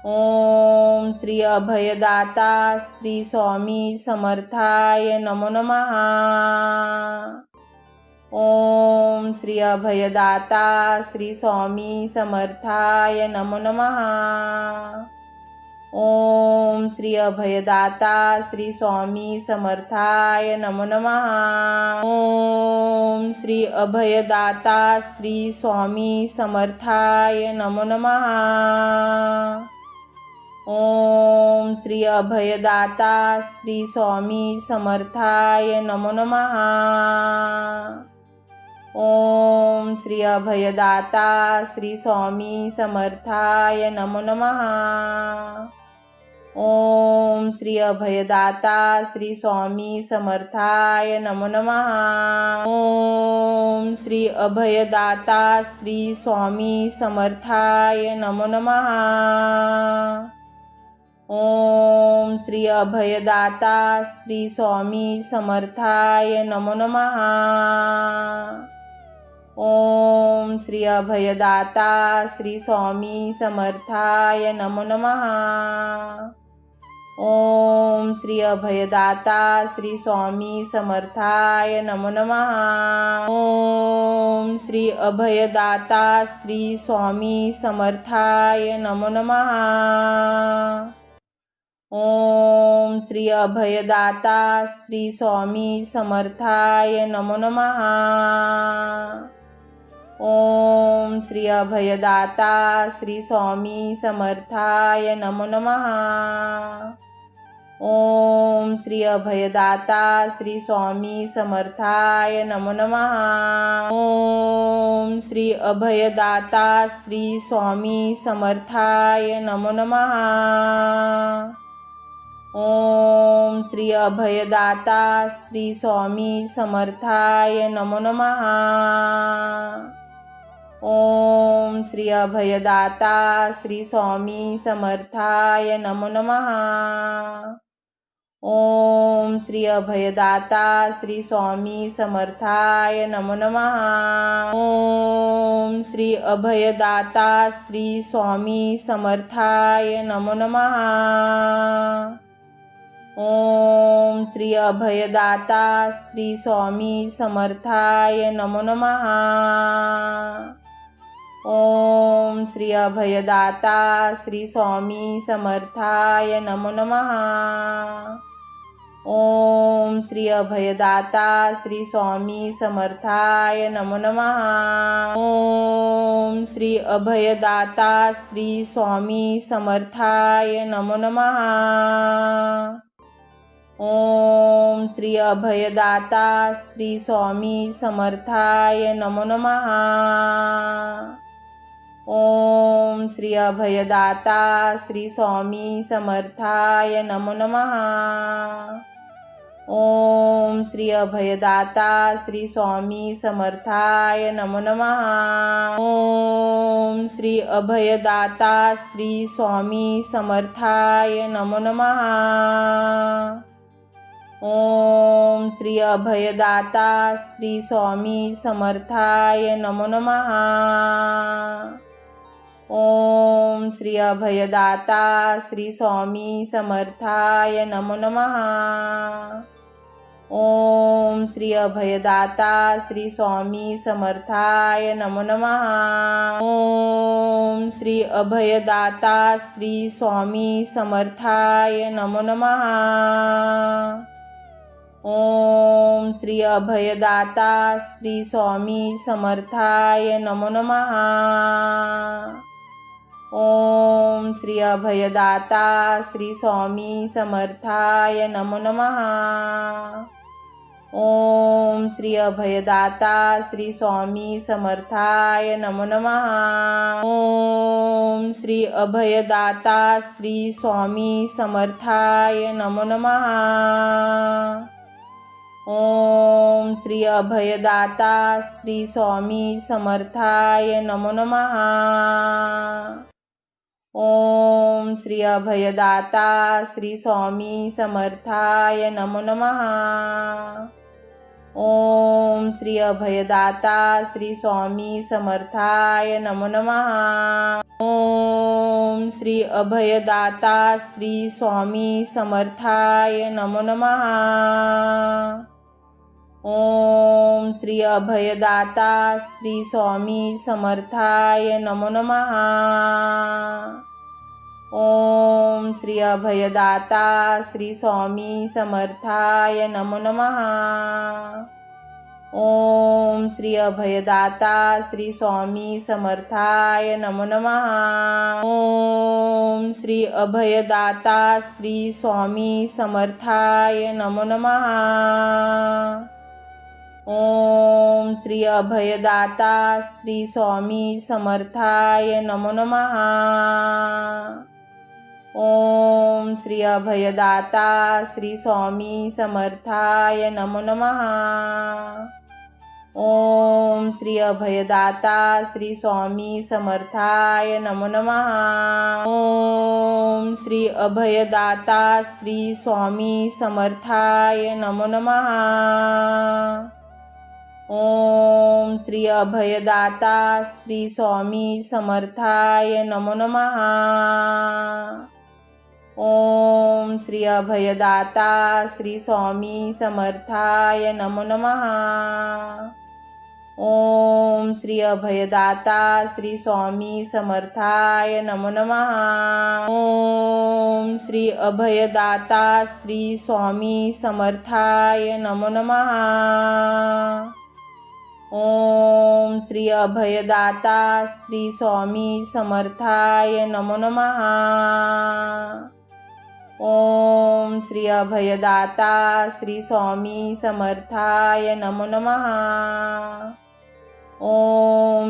S1: ओम श्री अभयदाता श्री स्वामी समर्थाय नमो नमः। ओम श्री अभयदाता श्री स्वामी समर्थाय नमो नमः। ओम श्री अभयदाता श्री स्वामी समर्थाय नमो नमः। ओम श्री अभयदाता श्री स्वामी समर्थाय नमो नमः। ओम श्री अभयदाता श्री स्वामी समर्थाय नमो नमः। ओम श्री अभयदाता श्री स्वामी समर्थाय नमो नमः। ओम श्री अभयदाता श्री स्वामी समर्थाय नमो नमः। ओम श्री अभयदाता श्री स्वामी समर्थाय नमो नमः। ओम श्री अभयदाता श्री स्वामी समर्थाय नमो नमः। ओम श्री अभयदाता श्री स्वामी समर्थाय नमो नमः। ओम श्री अभयदाता श्री स्वामी समर्थाय नमो नमः। ओम श्री अभयदाता श्री स्वामी समर्थाय नमो नमः। ओम श्री अभयदाता श्री स्वामी समर्थाय नमो नमः। ओम श्री अभयदाता श्री स्वामी समर्थाय नमो नमः। ओम श्री अभयदाता श्री स्वामी समर्थाय नमो नमः। ओम श्री अभयदाता श्री स्वामी समर्थाय नमो नमः। ओम श्री अभयदाता श्री स्वामी समर्थाय नमो नमः। ओम श्री अभयदाता श्री स्वामी समर्थाय नमो नमः। ओम श्री अभयदाता श्री स्वामी समर्थाय नमो नमः। ओम श्री अभयदाता श्री स्वामी समर्थाय नमो नमः। ओम श्री अभयदाता श्री स्वामी समर्थाय नमो नमः। ओम श्री अभयदाता श्री स्वामी समर्थाय नमो नमः। ओम श्री अभयदाता श्री स्वामी समर्थाय नमो नमः। ओम श्री अभयदाता श्री स्वामी समर्थाय नमो नमः। ओम श्री अभयदाता श्री स्वामी समर्थाय नमो नमः। ओम श्री अभयदाता श्री स्वामी समर्थाय नमो नमः। ओम श्री अभयदाता श्री स्वामी समर्थाय नमो नमः। ओम श्री अभयदाता श्री स्वामी समर्थाय नमो नमः। ओम श्री अभयदाता श्री स्वामी समर्थाय नमो नमः। ओम श्री अभयदाता श्री स्वामी समर्थाय नमो नमः। ओम श्री अभयदाता श्री स्वामी समर्थाय नमो नमः। ओम श्री अभयदाता श्री स्वामी समर्थाय नमो नमः। ओम श्री अभयदाता श्री स्वामी समर्थाय नमो नमः। ओम श्री अभयदाता श्री स्वामी समर्थाय नमो नमः। ओम श्री अभयदाता श्री स्वामी समर्थाय नमो नमः। ओम श्री अभयदाता श्री स्वामी समर्थाय नमो नमः। ओम श्री अभयदाता श्री स्वामी समर्थाय नमो नमः। ओम श्री अभयदाता श्री स्वामी समर्थाय नमो नमः। ओम श्री अभयदाता श्री स्वामी समर्थाय नमो नमः। ओम श्री अभयदाता श्री स्वामी समर्थाय नमो नमः। ओम श्री अभयदाता श्री स्वामी समर्थाय नमो नमः। ओम श्री अभयदाता श्री स्वामी समर्थाय नमो नमः। ओम श्री अभयदाता श्री स्वामी समर्थाय नमो नमः। ओम श्री अभयदाता श्री स्वामी समर्थाय नमो नमः। ओम श्री अभयदाता श्री स्वामी समर्थाय नमो नमः। ओम श्री अभयदाता श्री स्वामी समर्थाय नमो नमः। ओम श्री अभयदाता श्री स्वामी समर्थाय नमो नमः। ओम श्री अभयदाता श्री स्वामी समर्थाय नमो नमः। ओम श्री अभयदाता श्री स्वामी समर्थाय नमो नमः। ओम श्री अभयदाता श्री स्वामी समर्थाय नमो नमः। ओम श्री अभयदाता श्री स्वामी समर्थाय नमो नमः। ओम श्री अभयदाता श्री स्वामी समर्थाय नमो नमः। ओम श्री अभयदाता श्री स्वामी समर्थाय नमो नमः। ओम श्री अभयदाता श्री स्वामी समर्थाय नमो नमः। ओम श्री अभयदाता श्री स्वामी समर्थाय नमो नमः। ओम श्री अभयदाता श्री स्वामी समर्थाय नमो नमः।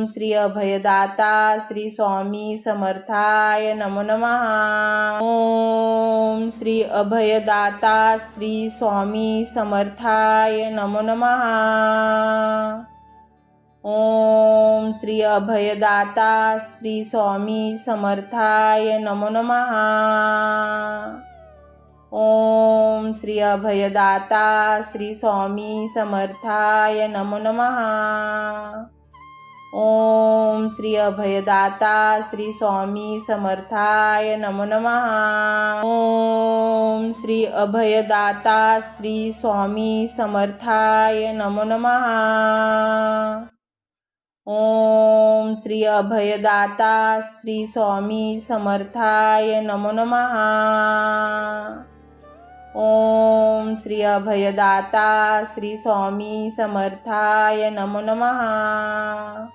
S1: ओम श्री अभयदाता श्री स्वामी समर्थाय नमो नमः। ओम श्री अभयदाता श्री स्वामी समर्थाय नमो नमः। ओम श्री अभयदाता श्री स्वामी समर्थाय नमो नमः। ओम श्री अभयदाता श्री स्वामी समर्थाय नमो नमः। ओम श्री अभयदाता श्री स्वामी समर्थाय नमो नमः। ओम श्री अभयदाता श्री स्वामी समर्थाय नमो नमः। ओम श्री अभयदाता श्री स्वामी समर्थाय नमो नमः। ओम श्री अभयदाता श्री स्वामी समर्थाय नमो नमः। ओम श्री अभयदाता श्री स्वामी समर्थाय नमो नमः।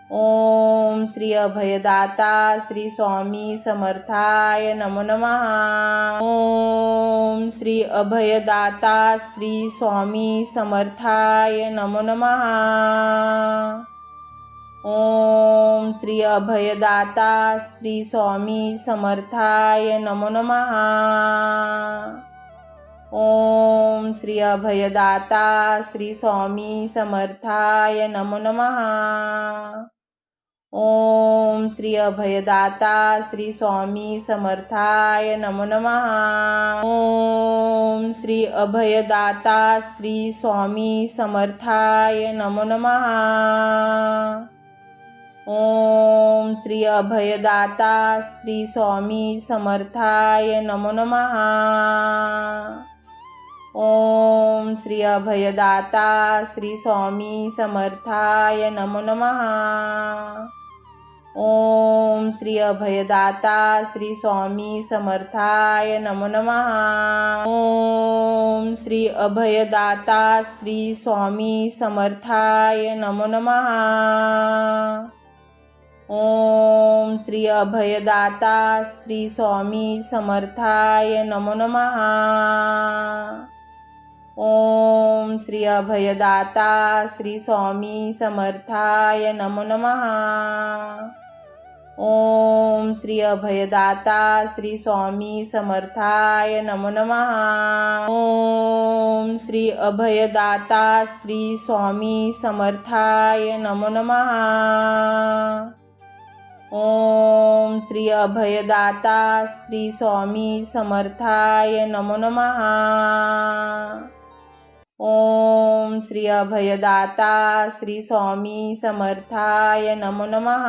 S1: ओम श्री अभयदाता श्री स्वामी समर्थाय नमो नमः। ओम श्री अभयदाता श्री स्वामी समर्थाय नमो नमः। ओम श्री अभयदाता श्री स्वामी समर्थाय नमो नमः। ओम श्री अभयदाता श्री स्वामी समर्थाय नमो नमः। ओम श्री अभयदाता श्री स्वामी समर्थाय नमो नमः। ओम श्री अभयदाता श्री स्वामी समर्थाय नमो नमः। ओम श्री अभयदाता श्री स्वामी समर्थाय नमो नमः। ओम श्री अभयदाता श्री स्वामी समर्थाय नमो नमः। ओम श्री अभयदाता श्री स्वामी समर्थाय नमो नमः। ओम श्री अभयदाता श्री स्वामी समर्थाय नमो नमः। ओम श्री अभयदाता श्री स्वामी समर्थाय नमो नमः। ओम श्री अभयदाता श्री स्वामी समर्थाय नमो नमः। ओम श्री अभयदाता श्री स्वामी समर्थाय नमो नमः। ओम श्री अभयदाता श्री स्वामी समर्थाय नमो नमः। ओम श्री अभयदाता श्री स्वामी समर्थाय नमो नमः। ओम श्री अभयदाता श्री स्वामी समर्थाय नमो नमः। ओम श्री अभयदाता श्री स्वामी समर्थाय नमो नमः।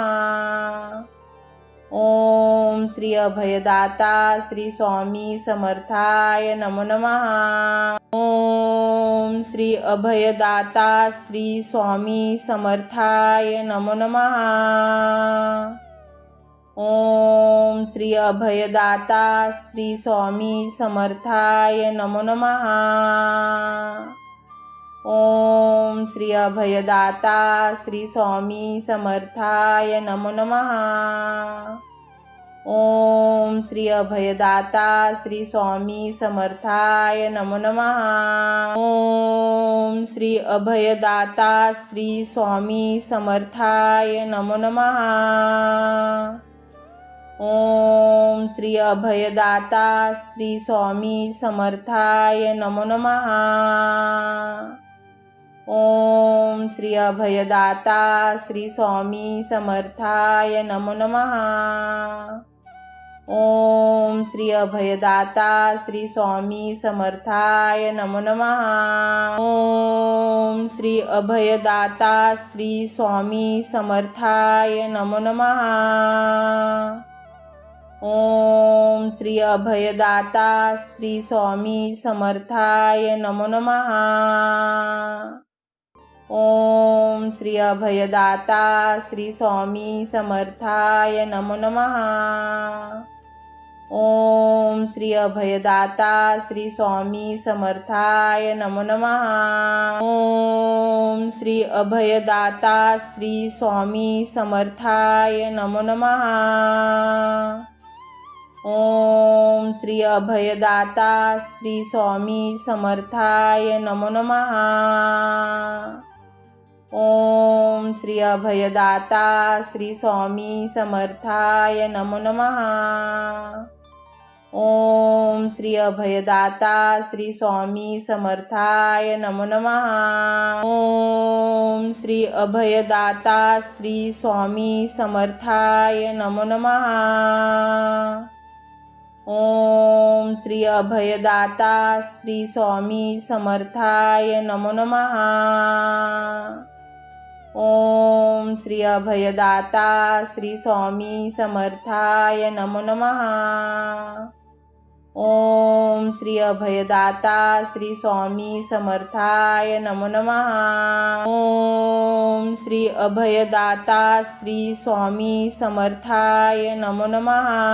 S1: ओम श्री अभयदाता श्री स्वामी समर्थाय नमो नमः। ओम श्री अभयदाता श्री स्वामी समर्थाय नमो नमः। ओम श्री अभयदाता श्री स्वामी समर्थाय नमो नमः। ओम श्री अभयदाता श्री स्वामी समर्थाय नमो नमः। ओम श्री अभयदाता श्री स्वामी समर्थाय नमो नमः। ओम श्री अभयदाता श्री स्वामी समर्थाय नमो नमः। ओम श्री अभयदाता श्री स्वामी समर्थाय नमो नमः। ओम श्री अभयदाता श्री स्वामी समर्थाय नमो नमः। ओम श्री अभयदाता श्री स्वामी समर्थाय नमो नमः। ओम श्री अभयदाता श्री स्वामी समर्थाय नमो नमः। ओम श्री अभयदाता श्री स्वामी समर्थाय नमो नमः। ओम श्री अभयदाता श्री स्वामी समर्थाय नमो नमः। ओम श्री अभयदाता श्री स्वामी समर्थाय नमो नमः। ओम श्री अभयदाता श्री स्वामी समर्थाय नमो नमः। ओम श्री अभयदाता श्री स्वामी समर्थाय नमो नमः। ओम श्री अभयदाता श्री स्वामी समर्थाय नमो नमः। ओम श्री अभयदाता श्री स्वामी समर्थाय नमो नमः। ओम श्री अभयदाता श्री स्वामी समर्थाय नमो नमः। ओम श्री अभयदाता श्री स्वामी समर्थाय नमो नमः। ओम श्री अभयदाता श्री स्वामी समर्थाय नमो नमः। ओम श्री अभयदाता श्री स्वामी समर्थाय नमो नमः। ओम श्री अभयदाता श्री स्वामी समर्थाय नमो नमः।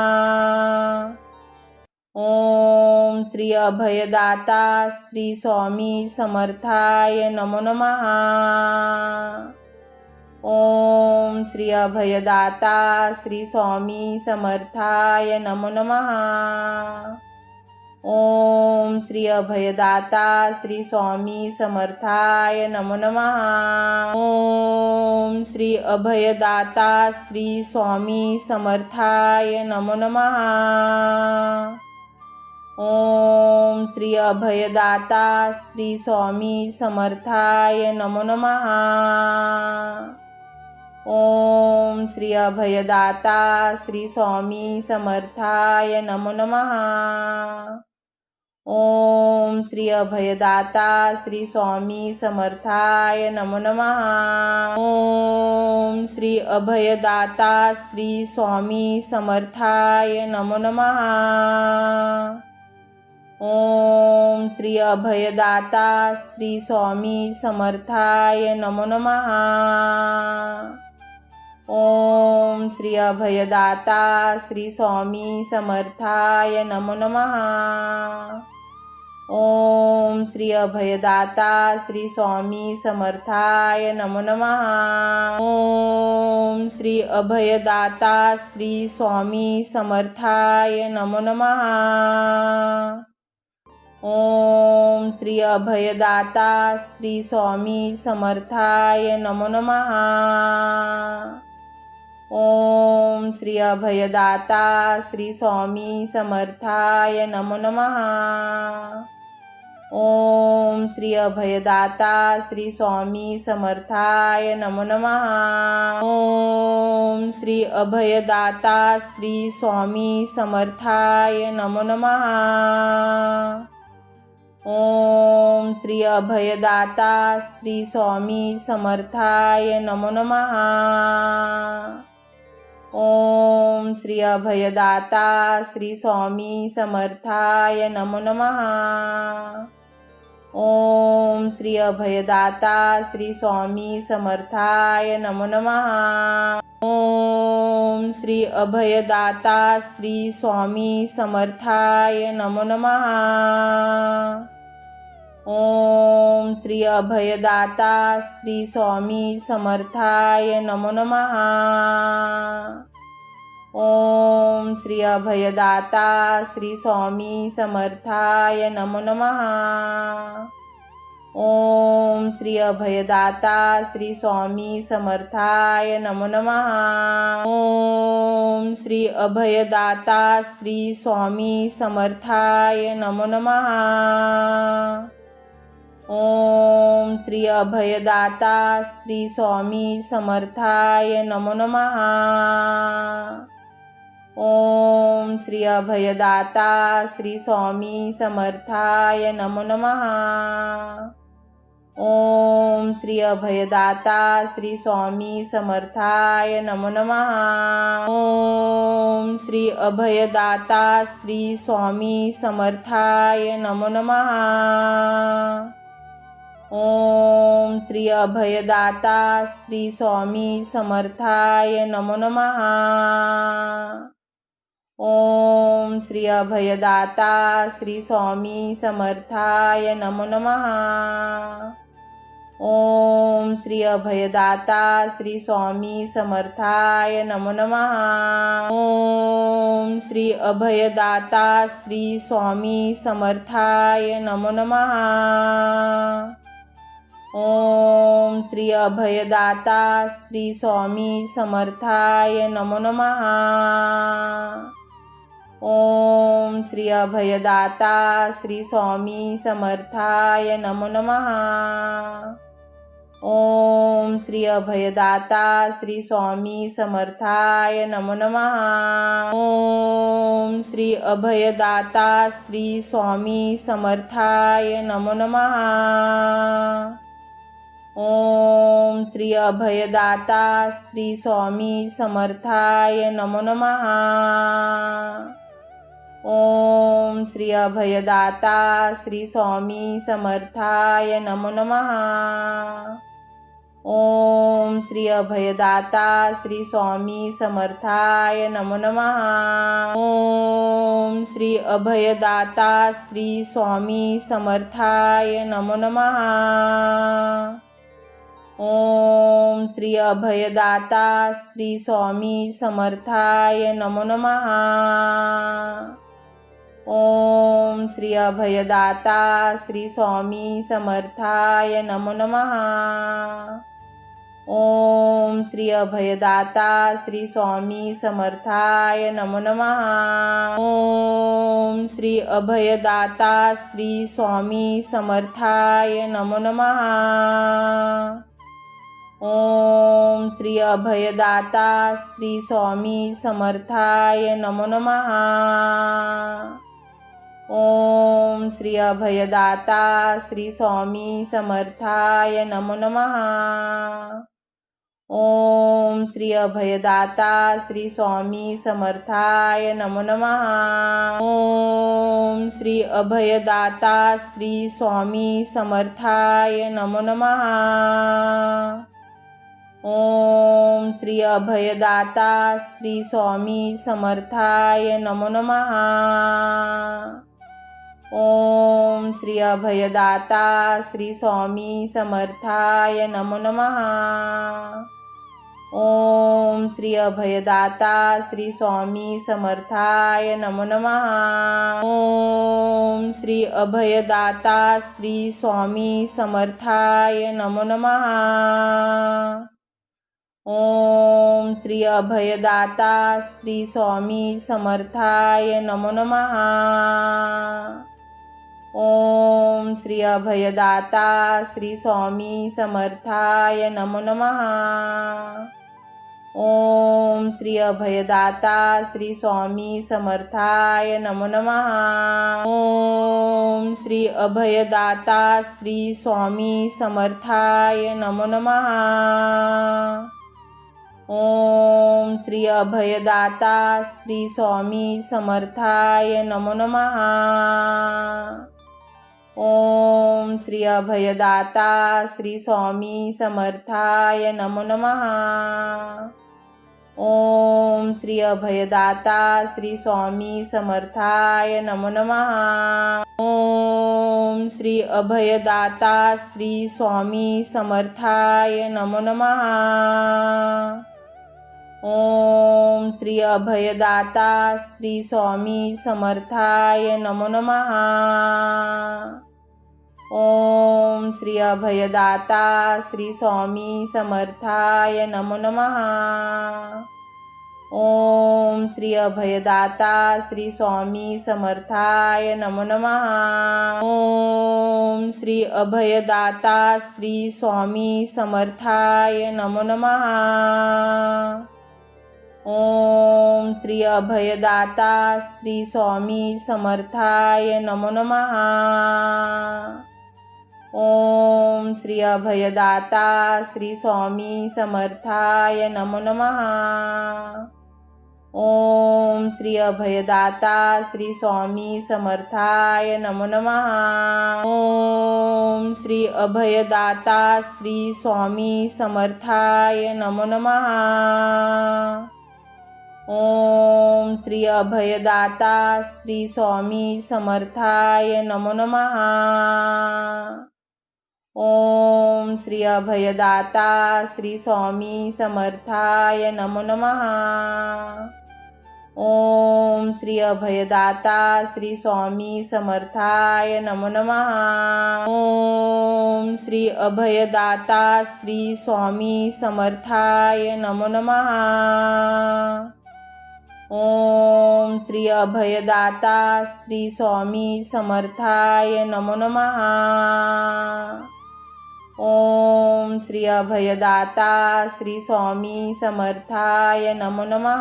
S1: ओम श्री अभयदाता श्री स्वामी समर्थाय नमो नमः। ओम श्री अभयदाता श्री स्वामी समर्थाय नमो नमः। ओम श्री अभयदाता श्री स्वामी समर्थाय नमो नमः। ओम श्री अभयदाता श्री स्वामी समर्थाय नमो नमः। ओम श्री अभयदाता श्री स्वामी समर्थाय नमो नमः। ओम श्री अभयदाता श्री स्वामी समर्थाय नमो नमः। ओम श्री अभयदाता श्री स्वामी समर्थाय नमो नमः। ओम श्री अभयदाता श्री स्वामी समर्थाय नमो नमः। ओम श्री अभयदाता श्री स्वामी समर्थाय नमो नमः। ओम श्री अभयदाता श्री स्वामी समर्थाय नमो नमः। ओम श्री अभयदाता श्री स्वामी समर्थाय नमो नमः। ओम श्री अभयदाता श्री स्वामी समर्थाय नमो नमः। ओम श्री अभयदाता श्री स्वामी समर्थाय नमो नमः। ओम श्री अभयदाता श्री स्वामी समर्थाय नमो नमः. ओम श्री अभयदाता श्री स्वामी समर्थाय नमो नमः. ओम श्री अभयदाता श्री स्वामी समर्थाय नमो नमः. ओम श्री अभयदाता श्री स्वामी समर्थाय नमो नमः. ओम श्री अभयदाता श्री स्वामी समर्थाय नमो नमः. ओम श्री अभयदाता श्री स्वामी समर्थाय नमो नमः. ओम श्री अभयदाता श्री स्वामी समर्थाय नमो नमः. ओम श्री अभयदाता श्री स्वामी समर्थाय नमो नमः. ओम श्री अभयदाता श्री स्वामी समर्थाय नमो नमः. ओम श्री अभयदाता श्री स्वामी समर्थाय नमो नमः. ओम श्री अभयदाता श्री स्वामी समर्थाय नमो नमः. ओम श्री अभयदाता श्री स्वामी समर्थाय नमो नमः. ओम श्री अभयदाता श्री स्वामी समर्थाय नमो नमः. ओम श्री अभयदाता श्री स्वामी समर्थाय नमो नमः. ओम श्री अभयदाता श्री स्वामी समर्थाय नमो नमः. ओम श्री अभयदाता श्री स्वामी समर्थाय नमो नमः. ओम श्री अभयदाता श्री स्वामी समर्थाय नमो नमः. ओम श्री अभयदाता श्री स्वामी समर्थाय नमो नमः. ओम श्री अभयदाता श्री स्वामी समर्थाय नमो नमः. ओम श्री अभयदाता श्री स्वामी समर्थाय नमो नमः. ओम श्री अभयदाता श्री स्वामी समर्थाय नमो नमः. ओम श्री अभयदाता श्री स्वामी समर्थाय नमो नमः. ओम श्री अभयदाता श्री स्वामी समर्थाय नमो नमः. ओम श्री अभयदाता श्री स्वामी समर्थाय नमो नमः. ओम श्री अभयदाता श्री स्वामी समर्थाय नमो नमः. ओम श्री अभयदाता श्री स्वामी समर्थाय नमो नमः. ओम श्री अभयदाता श्री स्वामी समर्थाय नमो नमः. ओम श्री अभयदाता श्री स्वामी समर्थाय नमो नमः. ओम श्री अभयदाता श्री स्वामी समर्थाय नमो नमः. ओम श्री अभयदाता श्री स्वामी समर्थाय नमो नमः. ओम श्री अभयदाता श्री स्वामी समर्थाय नमो नमः. ओम श्री अभयदाता श्री स्वामी समर्थाय नमो नमः. ओम श्री अभयदाता श्री स्वामी समर्थाय नमो नमः. ओम श्री अभयदाता श्री स्वामी समर्थाय नमो नमः. ओम श्री अभयदाता श्री स्वामी समर्थाय नमो नमः. ओम श्री अभयदाता श्री स्वामी समर्थाय नमो नमः. ओम श्री अभयदाता श्री स्वामी समर्थाय नमो नमः. ओम श्री अभयदाता श्री स्वामी समर्थाय नमो नमः. ओम श्री अभयदाता श्री स्वामी समर्थाय नमो नमः. ओम श्री अभयदाता श्री स्वामी समर्थाय नमो नमः। ओम श्री अभयदाता श्री स्वामी समर्थाय नमो नमः। ओम श्री अभयदाता श्री स्वामी समर्थाय नमो नमः। ओम श्री अभयदाता श्री स्वामी समर्थाय नमो नमः। ओम श्री अभयदाता श्री स्वामी समर्थाय नमो नमः। ओम श्री अभयदाता श्री स्वामी समर्थाय नमो नमः। ओम श्री अभयदाता श्री स्वामी समर्थाय नमो नमः। ओम श्री अभयदाता श्री स्वामी समर्थाय नमो नमः। ओम श्री अभयदाता श्री स्वामी समर्थाय नमो नमः। ओम श्री अभयदाता श्री स्वामी समर्थाय नमो नमः। ओम श्री अभयदाता श्री स्वामी समर्थाय नमो नमः। ओम श्री अभयदाता श्री स्वामी समर्थाय नमो नमः। ओम श्री अभयदाता श्री स्वामी समर्थाय नमो नमः। ओम श्री अभयदाता श्री स्वामी समर्थाय नमो नमः। ओम श्री अभयदाता श्री स्वामी समर्थाय नमो नमः। ओम श्री अभयदाता श्री स्वामी समर्थाय नमो नमः। ओम श्री अभयदाता श्री स्वामी समर्थाय नमो नमः। ओम श्री अभयदाता श्री स्वामी समर्थाय नमो नमः। ओम श्री अभयदाता श्री स्वामी समर्थाय नमो नमः। ओम श्री अभयदाता श्री स्वामी समर्थाय नमो नमः। ओम श्री अभयदाता श्री स्वामी समर्थाय नमो नमः। ओम श्री अभयदाता श्री स्वामी समर्थाय नमो नमः।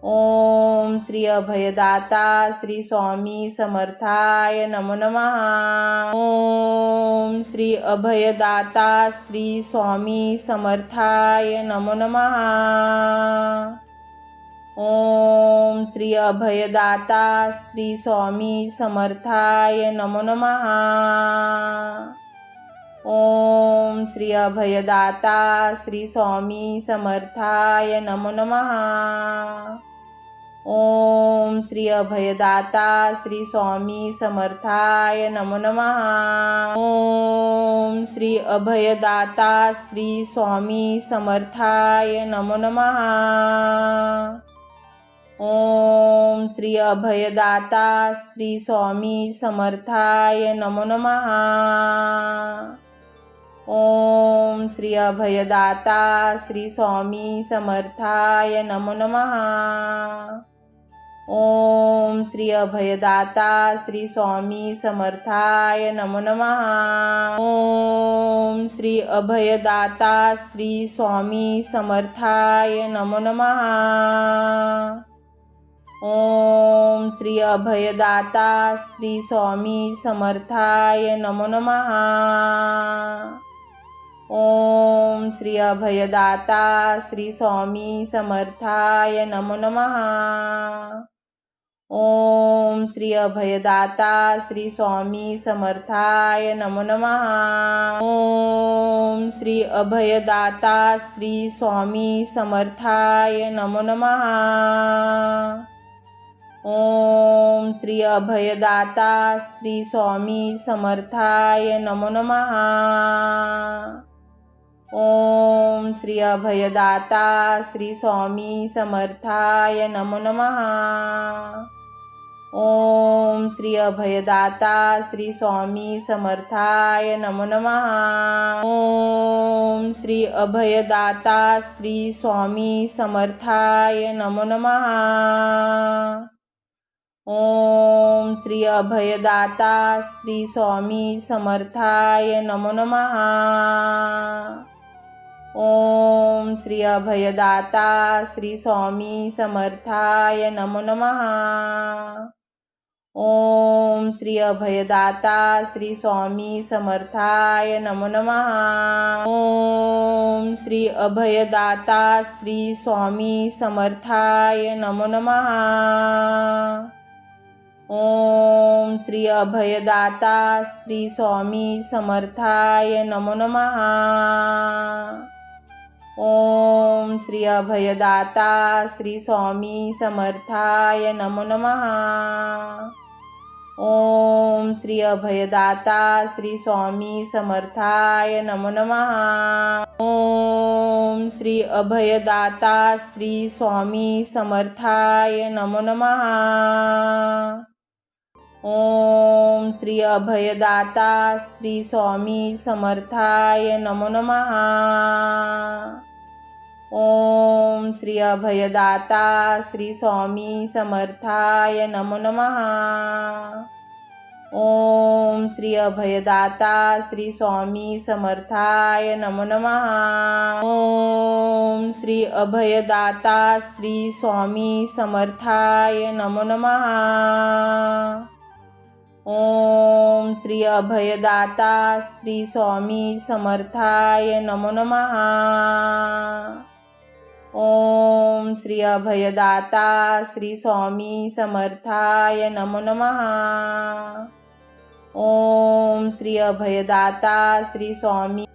S1: ओम श्री अभयदाता श्री स्वामी समर्थाय नमो नमः। ओम श्री अभयदाता श्री स्वामी समर्थाय नमो नमः। ओम श्री अभयदाता श्री स्वामी समर्थाय नमो नमः। ओम श्री अभयदाता श्री स्वामी समर्थाय नमो नमः। ओम श्री अभयदाता श्री स्वामी समर्थाय नमो नमः। ओम श्री अभयदाता श्री स्वामी समर्थाय नमो नमः। ओम श्री अभयदाता श्री स्वामी समर्थाय नमो नमः। ओम श्री अभयदाता श्री स्वामी समर्थाय नमो नमः। ओम श्री अभयदाता श्री स्वामी समर्थाय नमो नमः। ओम श्री अभयदाता श्री स्वामी समर्थाय नमो नमः। ओम श्री अभयदाता श्री स्वामी समर्थाय नमो नमः। ओम श्री अभयदाता श्री स्वामी समर्थाय नमो नमः। ओम श्री अभयदाता श्री स्वामी समर्थाय नमो नमः। ओम श्री अभयदाता श्री स्वामी समर्थाय नमो नमः। ओम श्री अभयदाता श्री स्वामी समर्थाय नमो नमः। ओम श्री अभयदाता श्री स्वामी समर्थाय नमो नमः। ओम श्री अभयदाता श्री स्वामी समर्थाय नमो नमः. ओम श्री अभयदाता श्री स्वामी समर्थाय नमो नमः. ओम श्री अभयदाता श्री स्वामी समर्थाय नमो नमः. ओम श्री अभयदाता श्री स्वामी समर्थाय नमो नमः. ओम श्री अभयदाता श्री स्वामी समर्थाय नमो नमः. ओम श्री अभयदाता श्री स्वामी समर्थाय नमो नमः. ओम श्री अभयदाता श्री स्वामी समर्थाय नमो नमः. ओम श्री अभयदाता श्री स्वामी समर्थाय नमो नमः. ओम श्री अभयदाता श्री स्वामी समर्थाय नमो नमः. ओम श्री अभयदाता श्री स्वामी समर्थाय नमो नमः. ओम श्री अभयदाता श्री स्वामी समर्थाय नमो नमः. ओम श्री अभयदाता श्री स्वामी समर्थाय नमो नमः. ओम श्री अभयदाता श्री स्वामी समर्थाय नमो नमः. ओम श्री अभयदाता श्री स्वामी समर्थाय नमो नमः. ओम श्री अभयदाता श्री स्वामी समर्थाय नमो नमः. ओम श्री अभयदाता श्री स्वामी समर्थाय नमो नमः. ओम श्री अभयदाता श्री स्वामी